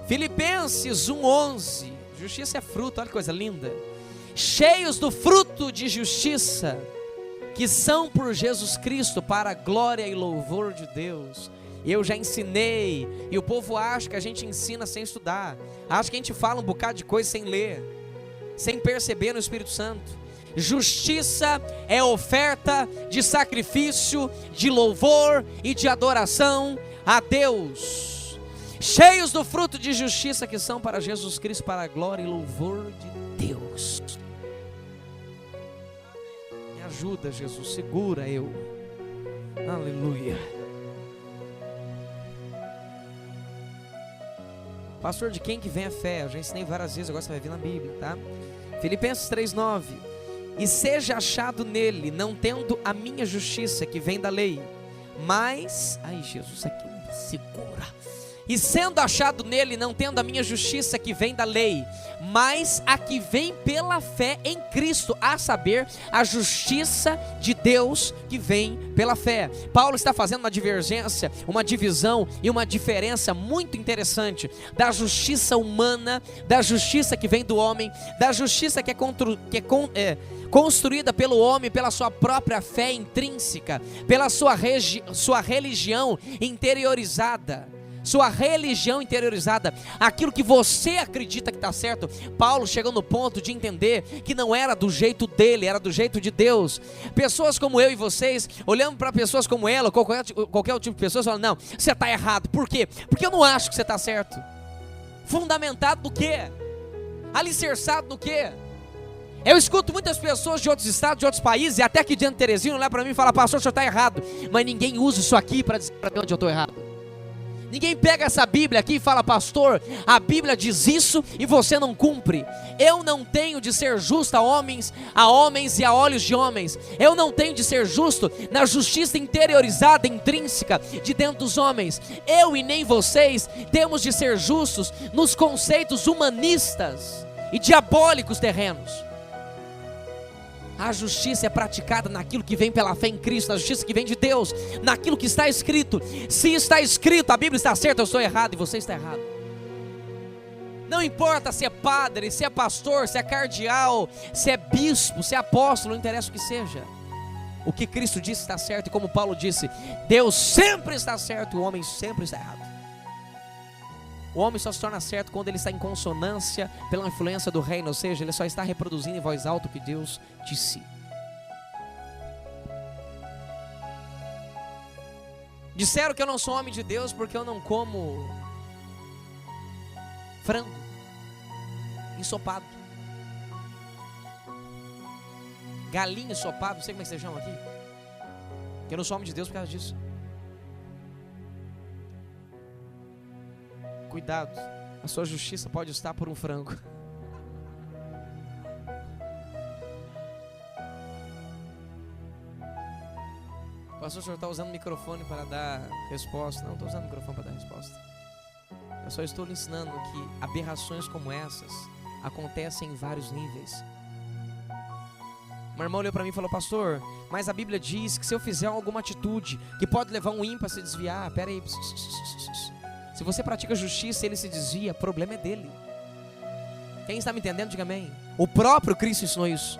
Filipenses 1:11, justiça é fruto, olha que coisa linda. Cheios do fruto de justiça, que são por Jesus Cristo para a glória e louvor de Deus. Eu já ensinei, e o povo acha que a gente ensina sem estudar, acha que a gente fala um bocado de coisa sem ler, sem perceber no Espírito Santo. Justiça é oferta de sacrifício, de louvor e de adoração a Deus. Cheios do fruto de justiça, que são para Jesus Cristo, para a glória e louvor de Deus. Me ajuda, Jesus, segura eu. Aleluia. Pastor, de quem que vem a fé? Eu já ensinei várias vezes, agora você vai ver na Bíblia, tá? Filipenses 3:9. E seja achado nele, não tendo a minha justiça que vem da lei, mas, ai Jesus, aqui me segura, E sendo achado nele, não tendo a minha justiça que vem da lei, mas a que vem pela fé em Cristo, a saber, a justiça de Deus que vem pela fé. Paulo está fazendo uma divergência, uma divisão e uma diferença muito interessante da justiça humana, da justiça que vem do homem, da justiça que é construída pelo homem, pela sua própria fé intrínseca, pela sua religião interiorizada. Sua religião interiorizada, aquilo que você acredita que está certo. Paulo chegou no ponto de entender que não era do jeito dele, era do jeito de Deus. Pessoas como eu e vocês, olhando para pessoas como ela, ou qualquer outro tipo de pessoas, falando, não, você está errado. Por quê? Porque eu não acho que você está certo. Fundamentado no quê? Alicerçado no quê? Eu escuto muitas pessoas de outros estados, de outros países, e até aqui dentro de Teresina, olhar para mim e falar, pastor, o senhor está errado. Mas ninguém usa isso aqui para dizer para mim onde eu estou errado. Ninguém pega essa Bíblia aqui e fala, pastor, a Bíblia diz isso e você não cumpre. Eu não tenho de ser justo a homens e a olhos de homens. Eu não tenho de ser justo na justiça interiorizada, intrínseca de dentro dos homens. Eu e nem vocês temos de ser justos nos conceitos humanistas e diabólicos terrenos. A justiça é praticada naquilo que vem pela fé em Cristo, na justiça que vem de Deus, naquilo que está escrito. Se está escrito, a Bíblia está certa, eu estou errado e você está errado. Não importa se é padre, se é pastor, se é cardeal, se é bispo, se é apóstolo, não interessa o que seja. O que Cristo disse está certo, e como Paulo disse, Deus sempre está certo, o homem sempre está errado. O homem só se torna certo quando ele está em consonância pela influência do reino, ou seja, ele só está reproduzindo em voz alta o que Deus disse. Disseram que eu não sou homem de Deus porque eu não como frango ensopado, galinha ensopada, não sei como é que vocês chamam aqui, que eu não sou homem de Deus por causa disso. Cuidado, a sua justiça pode estar por um frango. Pastor, o senhor está usando o microfone para dar resposta. Não estou usando o microfone para dar resposta. Eu só estou lhe ensinando que aberrações como essas acontecem em vários níveis. Meu irmão olhou para mim e falou, pastor, mas a Bíblia diz que se eu fizer alguma atitude que pode levar um ímpio a se desviar, pera aí, se você pratica justiça e ele se desvia, o problema é dele. Quem está me entendendo, diga amém. O próprio Cristo ensinou isso.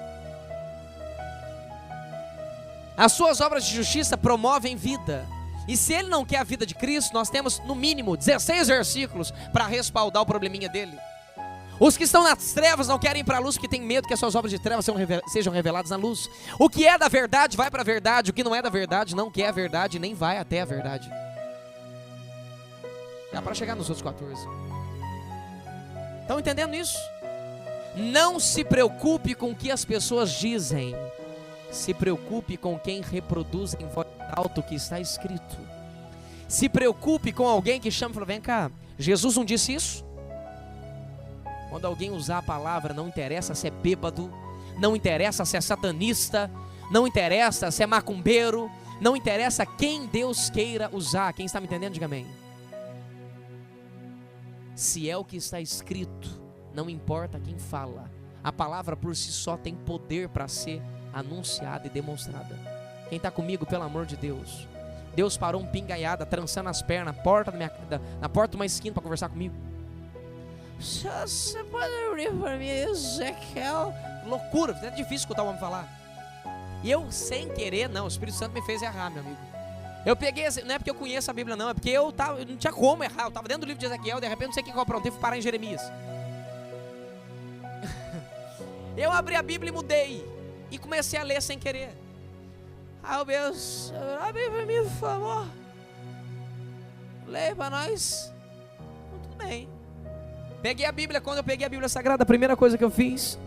As suas obras de justiça promovem vida. E se ele não quer a vida de Cristo, nós temos no mínimo 16 versículos para respaldar o probleminha dele. Os que estão nas trevas não querem ir para a luz porque têm medo que as suas obras de trevas sejam reveladas na luz. O que é da verdade vai para a verdade, o que não é da verdade não quer a verdade nem vai até a verdade. Dá para chegar nos outros 14. Estão entendendo isso? Não se preocupe com o que as pessoas dizem. Se preocupe com quem reproduz em voz alta o que está escrito. Se preocupe com alguém que chama e fala, vem cá, Jesus não disse isso? Quando alguém usar a palavra, não interessa se é bêbado, não interessa se é satanista, não interessa se é macumbeiro, não interessa quem Deus queira usar. Quem está me entendendo, diga amém. Se é o que está escrito, não importa quem fala. A palavra por si só tem poder para ser anunciada e demonstrada. Quem está comigo, pelo amor de Deus. Deus parou um pingaiada, trançando as pernas na porta de uma esquina para conversar comigo. Você pode abrir para mim, Ezequiel? Loucura, é difícil escutar o homem falar. E eu, sem querer, não, o Espírito Santo me fez errar, meu amigo. Eu peguei, não é porque eu conheço a Bíblia não, é porque eu não tinha como errar. Eu estava dentro do livro de Ezequiel, de repente não sei o que eu aprontei, fui parar em Jeremias. Eu abri a Bíblia e mudei, e comecei a ler sem querer. Ai, Deus, abre para mim, por favor. Leia para nós. Tudo bem. Peguei a Bíblia, quando eu peguei a Bíblia Sagrada, a primeira coisa que eu fiz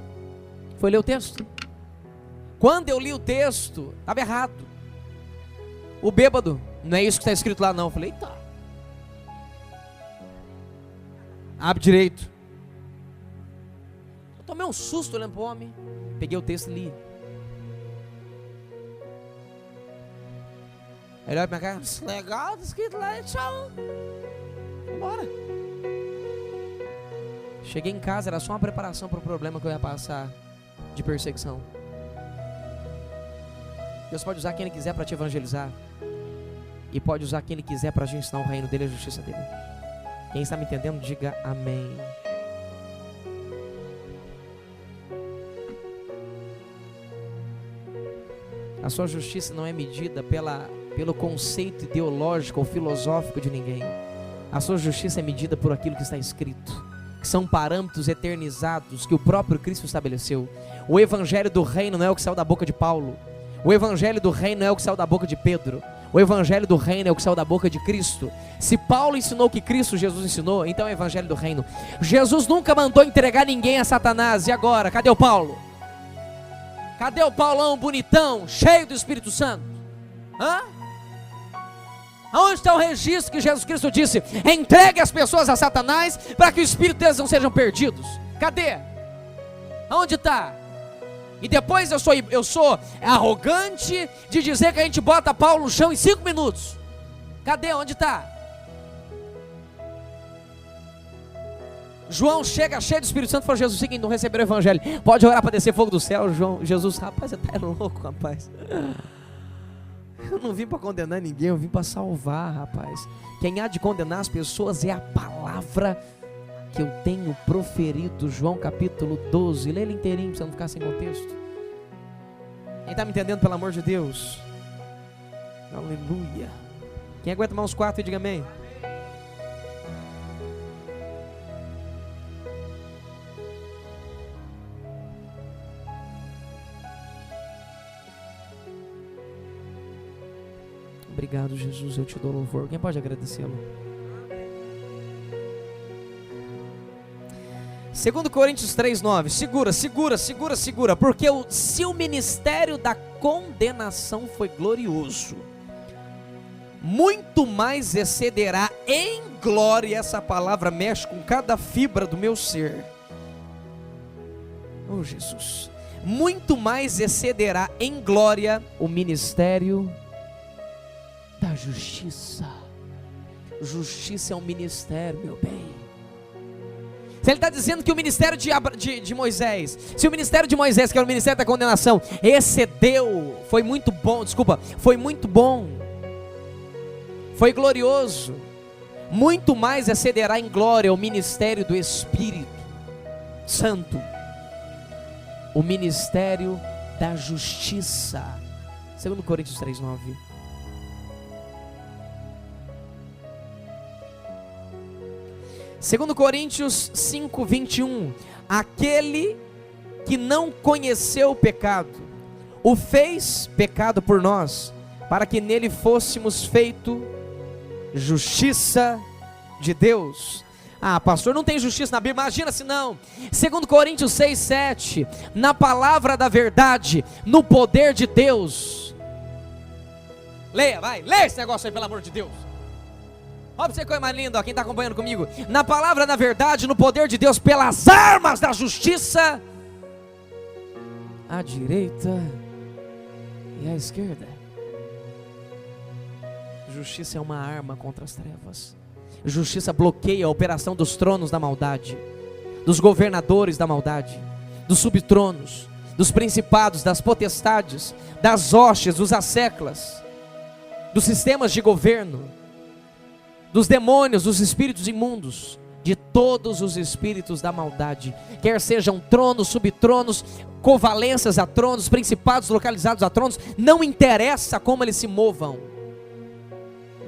foi ler o texto. Quando eu li o texto, estava errado. O bêbado, não é isso que está escrito lá não. Eu falei, eita. Abre direito. Eu tomei um susto olhando para o homem. Peguei o texto e li. Ele olha para minha cara, legal, está escrito lá, tchau. Bora. Cheguei em casa, era só uma preparação para o problema que eu ia passar de perseguição. Deus pode usar quem Ele quiser para te evangelizar. E pode usar quem Ele quiser para te ensinar o reino dEle e a justiça dEle. Quem está me entendendo, diga amém. A sua justiça não é medida pelo conceito ideológico ou filosófico de ninguém. A sua justiça é medida por aquilo que está escrito, que são parâmetros eternizados que o próprio Cristo estabeleceu. O evangelho do reino não é o que saiu da boca de Paulo. O evangelho do reino não é o que saiu da boca de Pedro. O evangelho do reino é o que saiu da boca de Cristo. Se Paulo ensinou o que Cristo Jesus ensinou, então é o evangelho do reino. Jesus nunca mandou entregar ninguém a Satanás. E agora? Cadê o Paulo? Cadê o Paulão bonitão, cheio do Espírito Santo? Hã? Aonde está o registro que Jesus Cristo disse: entregue as pessoas a Satanás para que o espírito deles não sejam perdidos? Cadê? Aonde está? E depois eu sou arrogante de dizer que a gente bota Paulo no chão em 5 minutos. Cadê? Onde está? João chega cheio do Espírito Santo e fala: Jesus, seguinte, não receberam o evangelho, pode orar para descer fogo do céu. Jesus, rapaz, você está louco, rapaz. Eu não vim para condenar ninguém, eu vim para salvar, rapaz. Quem há de condenar as pessoas é a palavra que eu tenho proferido. João capítulo 12, lê ele inteirinho para você não ficar sem contexto. Quem está me entendendo, pelo amor de Deus? Aleluia. Quem aguenta mais uns 4 e diga amém. Obrigado, Jesus, eu te dou louvor. Quem pode agradecê-lo? 2 Coríntios 3:9. Segura. Porque se o ministério da condenação foi glorioso, muito mais excederá em glória. Essa palavra mexe com cada fibra do meu ser. Oh, Jesus. Muito mais excederá em glória o ministério da justiça. Justiça é um ministério, meu bem. Se ele está dizendo que o ministério de Moisés, se o ministério de Moisés, que era o ministério da condenação, excedeu, foi muito bom, foi glorioso, muito mais excederá em glória o ministério do Espírito Santo, o ministério da justiça. 2 Coríntios 3:9. 2 Coríntios 5:21. Aquele que não conheceu o pecado, o fez pecado por nós, para que nele fôssemos feito justiça de Deus. Ah, pastor, não tem justiça na Bíblia. Imagina se não. 2 Coríntios 6:7. Na palavra da verdade, no poder de Deus. Leia, vai, leia esse negócio aí, pelo amor de Deus. Olha pra você que coisa mais linda, ó, quem está acompanhando comigo. Na palavra da verdade, no poder de Deus, pelas armas da justiça, à direita e à esquerda. Justiça é uma arma contra as trevas. Justiça bloqueia a operação dos tronos da maldade, dos governadores da maldade, dos subtronos, dos principados, das potestades, das hostes, dos asseclas, dos sistemas de governo, dos demônios, dos espíritos imundos, de todos os espíritos da maldade, quer sejam tronos, subtronos, covalências a tronos, principados localizados a tronos, não interessa como eles se movam,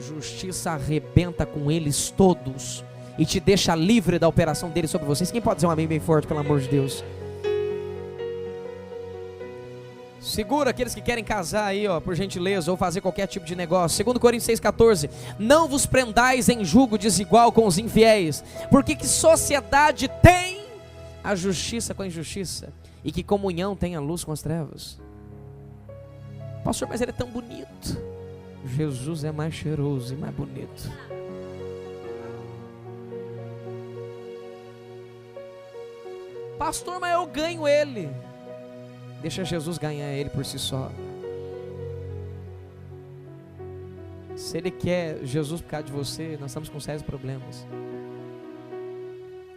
justiça arrebenta com eles todos, e te deixa livre da operação deles sobre vocês. Quem pode dizer um amém bem forte, pelo amor de Deus? Segura aqueles que querem casar aí, ó, por gentileza, ou fazer qualquer tipo de negócio. 2 Coríntios 6,14. Não vos prendais em julgo desigual com os infiéis, porque que sociedade tem a justiça com a injustiça, e que comunhão tem a luz com as trevas? Pastor, mas ele é tão bonito. Jesus é mais cheiroso e mais bonito. Pastor, mas eu ganho ele. Deixa Jesus ganhar ele por si só. Se Ele quer Jesus por causa de você, nós estamos com sérios problemas.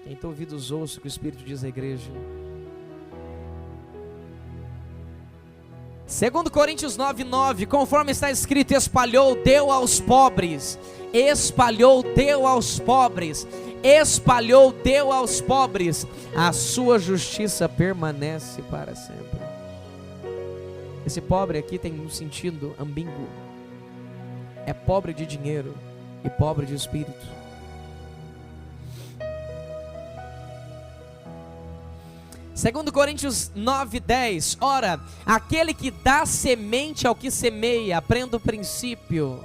Quem tem ouvidos ouça o que o Espírito diz à igreja. 2 Coríntios 9:9, conforme está escrito, espalhou, deu aos pobres. Espalhou, deu aos pobres. Espalhou, deu aos pobres. A sua justiça permanece para sempre. Esse pobre aqui tem um sentido ambíguo. É pobre de dinheiro e pobre de espírito. Segundo Coríntios 9:10, ora, aquele que dá semente ao que semeia, aprenda o princípio.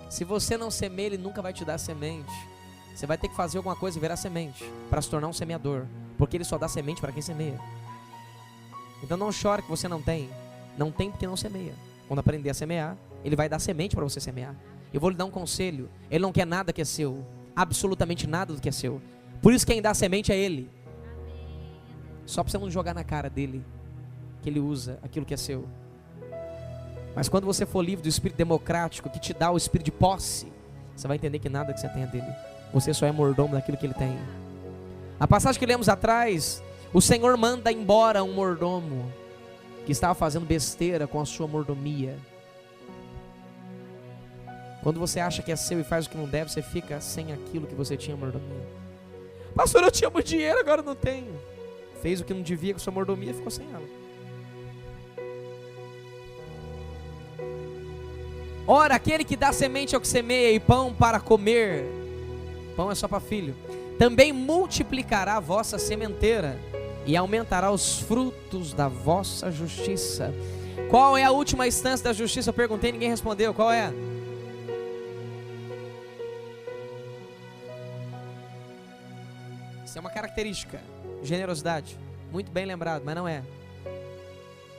Se você não semeia, ele nunca vai te dar semente. Você vai ter que fazer alguma coisa e virar semente, para se tornar um semeador, porque ele só dá semente para quem semeia. Então não chore que você não tem. Não tem porque não semeia. Quando aprender a semear, ele vai dar semente para você semear. Eu vou lhe dar um conselho. Ele não quer nada que é seu, absolutamente nada do que é seu. Por isso quem dá semente é ele. Só para você não jogar na cara dele que ele usa aquilo que é seu. Mas quando você for livre do espírito democrático que te dá o espírito de posse, você vai entender que nada que você tem é dele. Você só é mordomo daquilo que ele tem. A passagem que lemos atrás, o Senhor manda embora um mordomo que estava fazendo besteira com a sua mordomia. Quando você acha que é seu e faz o que não deve, você fica sem aquilo que você tinha mordomia. Pastor, eu tinha muito dinheiro, agora não tenho. Fez o que não devia com a sua mordomia e ficou sem ela. Ora, aquele que dá semente ao que semeia e pão para comer, pão é só para filho, também multiplicará a vossa sementeira e aumentará os frutos da vossa justiça. Qual é a última instância da justiça? Eu perguntei e ninguém respondeu. Qual é? Isso é uma característica. Generosidade. Muito bem lembrado, mas não é.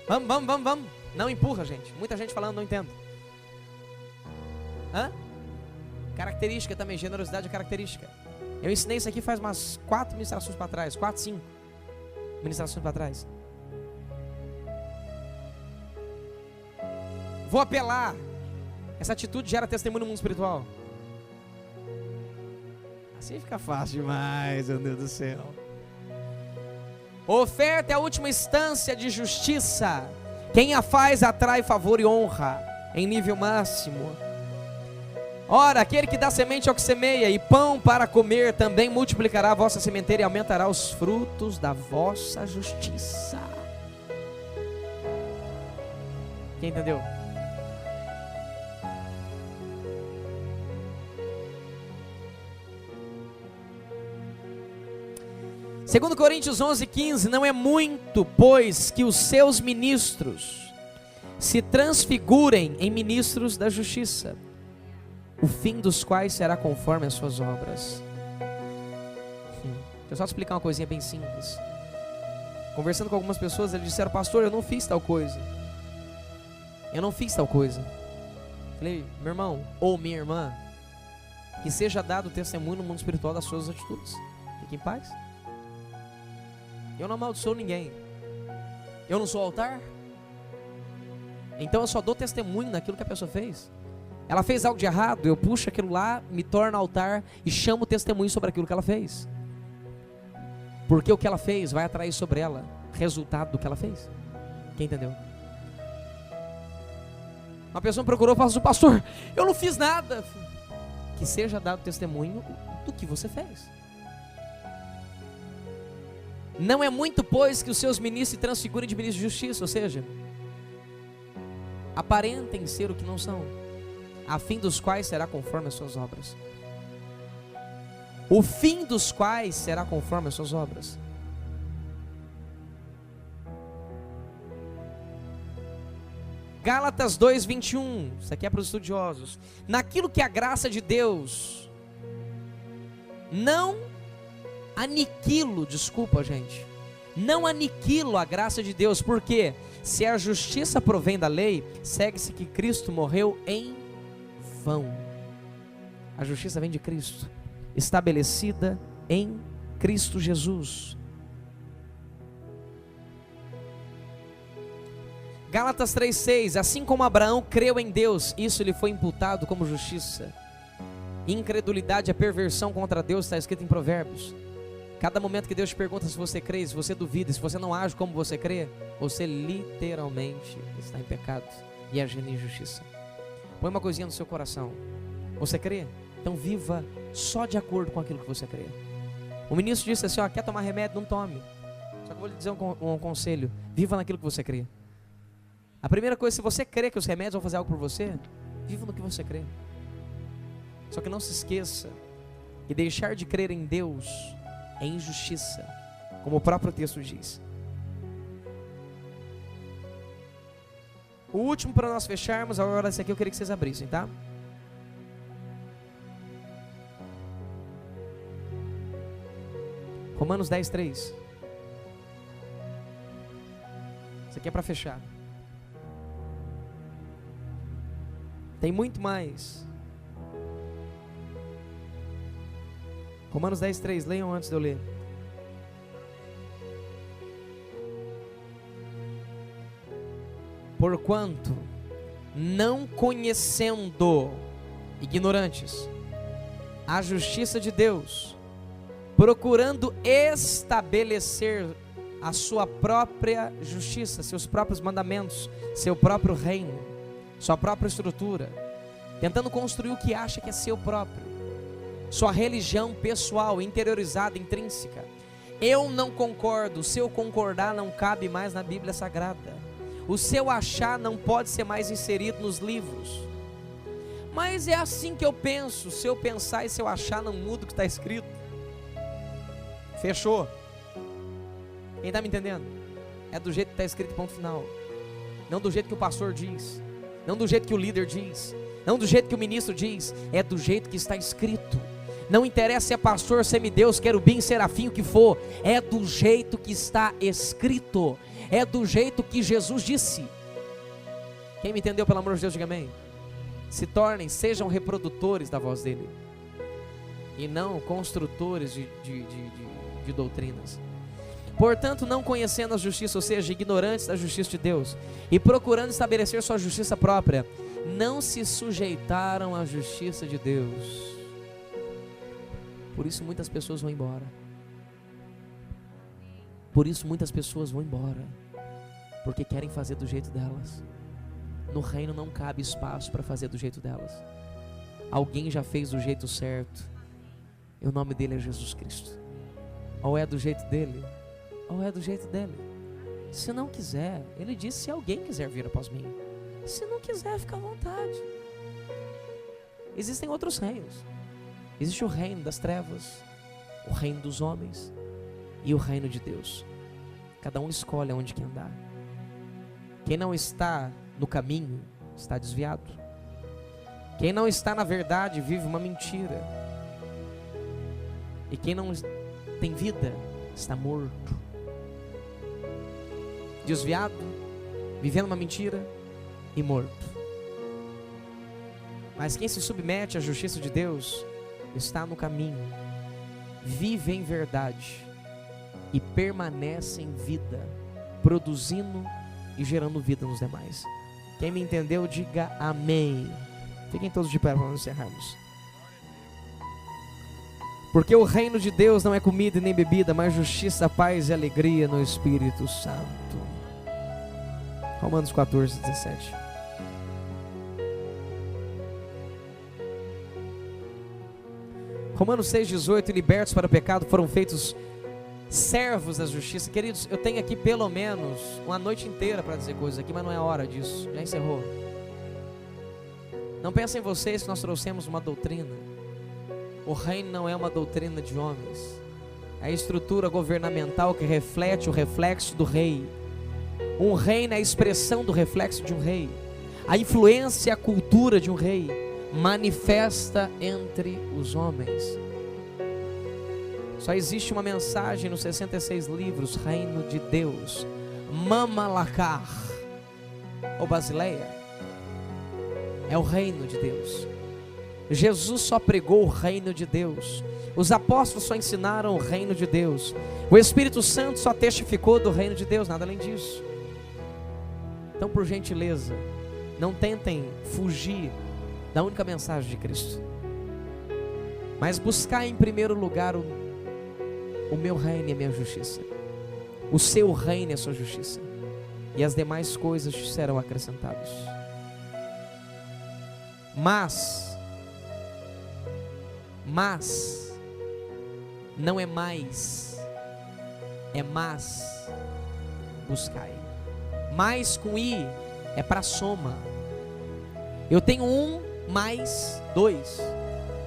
Vamos. Não empurra, gente. Muita gente falando, não entendo. Hã? Característica também. Generosidade é característica. Eu ensinei isso aqui faz umas 4 ministrações para trás. 4, 5 ministrações para trás. Vou apelar. Essa atitude gera testemunho no mundo espiritual. Assim fica fácil demais, meu Deus do céu. Oferta é a última instância de justiça. Quem a faz atrai favor e honra em nível máximo. Ora, aquele que dá semente ao que semeia e pão para comer também multiplicará a vossa sementeira e aumentará os frutos da vossa justiça. Quem entendeu? Segundo Coríntios 11:15, não é muito, pois, que os seus ministros se transfigurem em ministros da justiça, o fim dos quais será conforme as suas obras. Deixa eu só te explicar uma coisinha bem simples. Conversando com algumas pessoas, eles disseram: pastor, eu não fiz tal coisa. Eu não fiz tal coisa. Falei: meu irmão ou minha irmã, que seja dado testemunho no mundo espiritual das suas atitudes. Fique em paz. Eu não amaldiçoo ninguém. Eu não sou altar. Então eu só dou testemunho naquilo que a pessoa fez. Ela fez algo de errado, eu puxo aquilo lá, me torno altar e chamo testemunho sobre aquilo que ela fez. Porque o que ela fez vai atrair sobre ela resultado do que ela fez. Quem entendeu? Uma pessoa me procurou e falou: pastor, eu não fiz nada. Que seja dado testemunho do que você fez. Não é muito, pois, que os seus ministros se transfigurem de ministros de justiça, ou seja, aparentem ser o que não são, a fim dos quais será conforme as suas obras. O fim dos quais será conforme as suas obras. Gálatas 2:21, isso aqui é para os estudiosos. Naquilo que a graça de Deus não aniquilo a graça de Deus, porque se a justiça provém da lei, segue-se que Cristo morreu em vão. A justiça vem de Cristo, estabelecida em Cristo Jesus. Gálatas 3,6, assim como Abraão creu em Deus, isso lhe foi imputado como justiça. Incredulidade é perversão contra Deus, está escrito em Provérbios. Cada momento que Deus te pergunta se você crê, se você duvida, se você não age como você crê, você literalmente está em pecado e agindo em injustiça. Põe uma coisinha no seu coração. Você crê? Então viva só de acordo com aquilo que você crê. O ministro disse assim, quer tomar remédio? Não tome. Só que eu vou lhe dizer um conselho. Viva naquilo que você crê. A primeira coisa, se você crê que os remédios vão fazer algo por você, viva no que você crê. Só que não se esqueça que deixar de crer em Deus é injustiça, como o próprio texto diz. O último para nós fecharmos, agora esse aqui eu queria que vocês abrissem, tá? Romanos 10:3. Isso aqui é para fechar. Tem muito mais. Romanos 10:3, leiam antes de eu ler. Porquanto, não conhecendo, ignorantes, a justiça de Deus, procurando estabelecer a sua própria justiça, seus próprios mandamentos, seu próprio reino, sua própria estrutura, tentando construir o que acha que é seu próprio, sua religião pessoal, interiorizada, intrínseca. Eu não concordo, se eu concordar não cabe mais na Bíblia Sagrada. O seu achar não pode ser mais inserido nos livros. Mas é assim que eu penso, se eu pensar e se eu achar não muda o que está escrito. Fechou? Quem está me entendendo? É do jeito que está escrito, ponto final. Não do jeito que o pastor diz, não do jeito que o líder diz, não do jeito que o ministro diz, é do jeito que está escrito. Não interessa se é pastor, semideus, querubim, serafim, o que for, é do jeito que está escrito, é do jeito que Jesus disse. Quem me entendeu, pelo amor de Deus, diga amém. Se tornem, sejam reprodutores da voz dele, e não construtores de doutrinas. Portanto, não conhecendo a justiça, ou seja, ignorantes da justiça de Deus, e procurando estabelecer sua justiça própria, não se sujeitaram à justiça de Deus. Por isso muitas pessoas vão embora. Por isso muitas pessoas vão embora, porque querem fazer do jeito delas. No reino não cabe espaço para fazer do jeito delas. Alguém já fez do jeito certo, e o nome dele é Jesus Cristo. Ou é do jeito dele, ou é do jeito dele. Se não quiser, ele disse, se alguém quiser vir após mim, se não quiser, fica à vontade. Existem outros reinos. Existe o reino das trevas, o reino dos homens e o reino de Deus. Cada um escolhe aonde quer andar. Quem não está no caminho está desviado. Quem não está na verdade vive uma mentira. E quem não tem vida está morto. Desviado, vivendo uma mentira e morto. Mas quem se submete à justiça de Deus está no caminho, vive em verdade e permanece em vida, produzindo e gerando vida nos demais. Quem me entendeu, diga amém. Fiquem todos de pé para nós encerrarmos. Porque o reino de Deus não é comida e nem bebida, mas justiça, paz e alegria no Espírito Santo. Romanos 14:17. Romanos 6:18, libertos para o pecado, foram feitos servos da justiça. Queridos, eu tenho aqui pelo menos uma noite inteira para dizer coisas aqui, mas não é hora disso, já encerrou. Não pensem vocês que nós trouxemos uma doutrina. O reino não é uma doutrina de homens, é a estrutura governamental que reflete o reflexo do rei. Um reino é a expressão do reflexo de um rei. A influência e a cultura de um rei manifesta entre os homens. Só existe uma mensagem nos 66 livros: reino de Deus, Mamalakar, ou Basileia, é o reino de Deus. Jesus só pregou o reino de Deus, os apóstolos só ensinaram o reino de Deus, o Espírito Santo só testificou do reino de Deus, nada além disso. Então, por gentileza, não tentem fugir da única mensagem de Cristo, mas buscar em primeiro lugar o meu reino e a minha justiça, o seu reino e a sua justiça, e as demais coisas te serão acrescentadas. Mas não é mais, é mas buscai. Mais com i é para soma. Eu tenho 1 mais 2.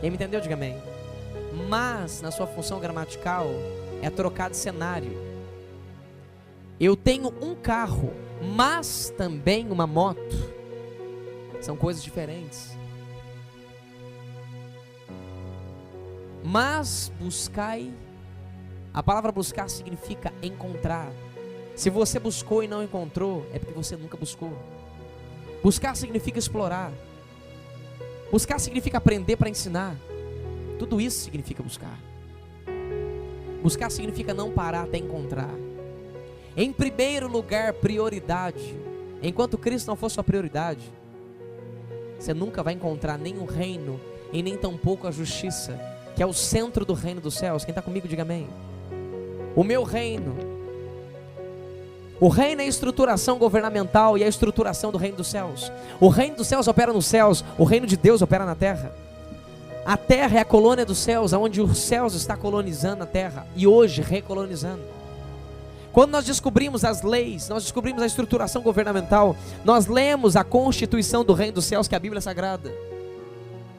Quem me entendeu, diga amém. Mas na sua função gramatical é trocar de cenário. Eu tenho um carro, mas também uma moto. São coisas diferentes. Mas buscai, a palavra buscar significa encontrar. Se você buscou e não encontrou, é porque você nunca buscou. Buscar significa explorar. Buscar significa aprender para ensinar. Tudo isso significa buscar. Buscar significa não parar até encontrar. Em primeiro lugar, prioridade. Enquanto Cristo não for sua prioridade, você nunca vai encontrar nem o reino e nem tampouco a justiça, que é o centro do reino dos céus. Quem está comigo, diga amém. O meu reino. O reino é a estruturação governamental e a estruturação do reino dos céus. O reino dos céus opera nos céus, o reino de Deus opera na terra. A terra é a colônia dos céus, onde os céus está colonizando a terra e hoje recolonizando. Quando nós descobrimos as leis, nós descobrimos a estruturação governamental, nós lemos a constituição do reino dos céus, que é a Bíblia Sagrada.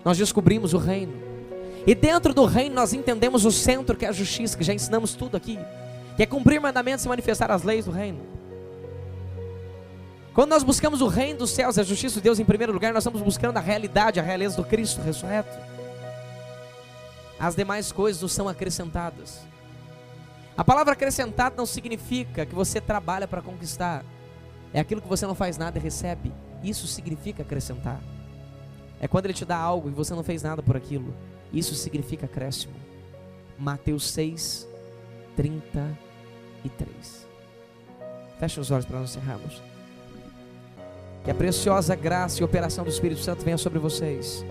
Nós descobrimos o reino. E dentro do reino nós entendemos o centro, que é a justiça, que já ensinamos tudo aqui, que é cumprir mandamentos e manifestar as leis do reino. Quando nós buscamos o reino dos céus e a justiça de Deus em primeiro lugar, nós estamos buscando a realidade, a realeza do Cristo ressurreto. As demais coisas nos são acrescentadas. A palavra acrescentado não significa que você trabalha para conquistar. É aquilo que você não faz nada e recebe. Isso significa acrescentar. É quando Ele te dá algo e você não fez nada por aquilo. Isso significa acréscimo. Mateus 6, 33. Feche os olhos para nós encerrarmos. Que a preciosa graça e operação do Espírito Santo venha sobre vocês,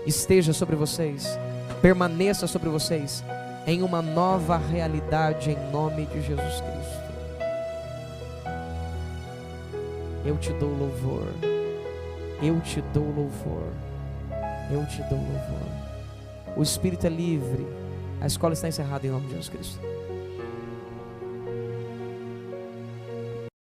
esteja sobre vocês, permaneça sobre vocês, em uma nova realidade, em nome de Jesus Cristo. Eu te dou louvor, eu te dou louvor, eu te dou louvor. O Espírito é livre, a escola está encerrada em nome de Jesus Cristo.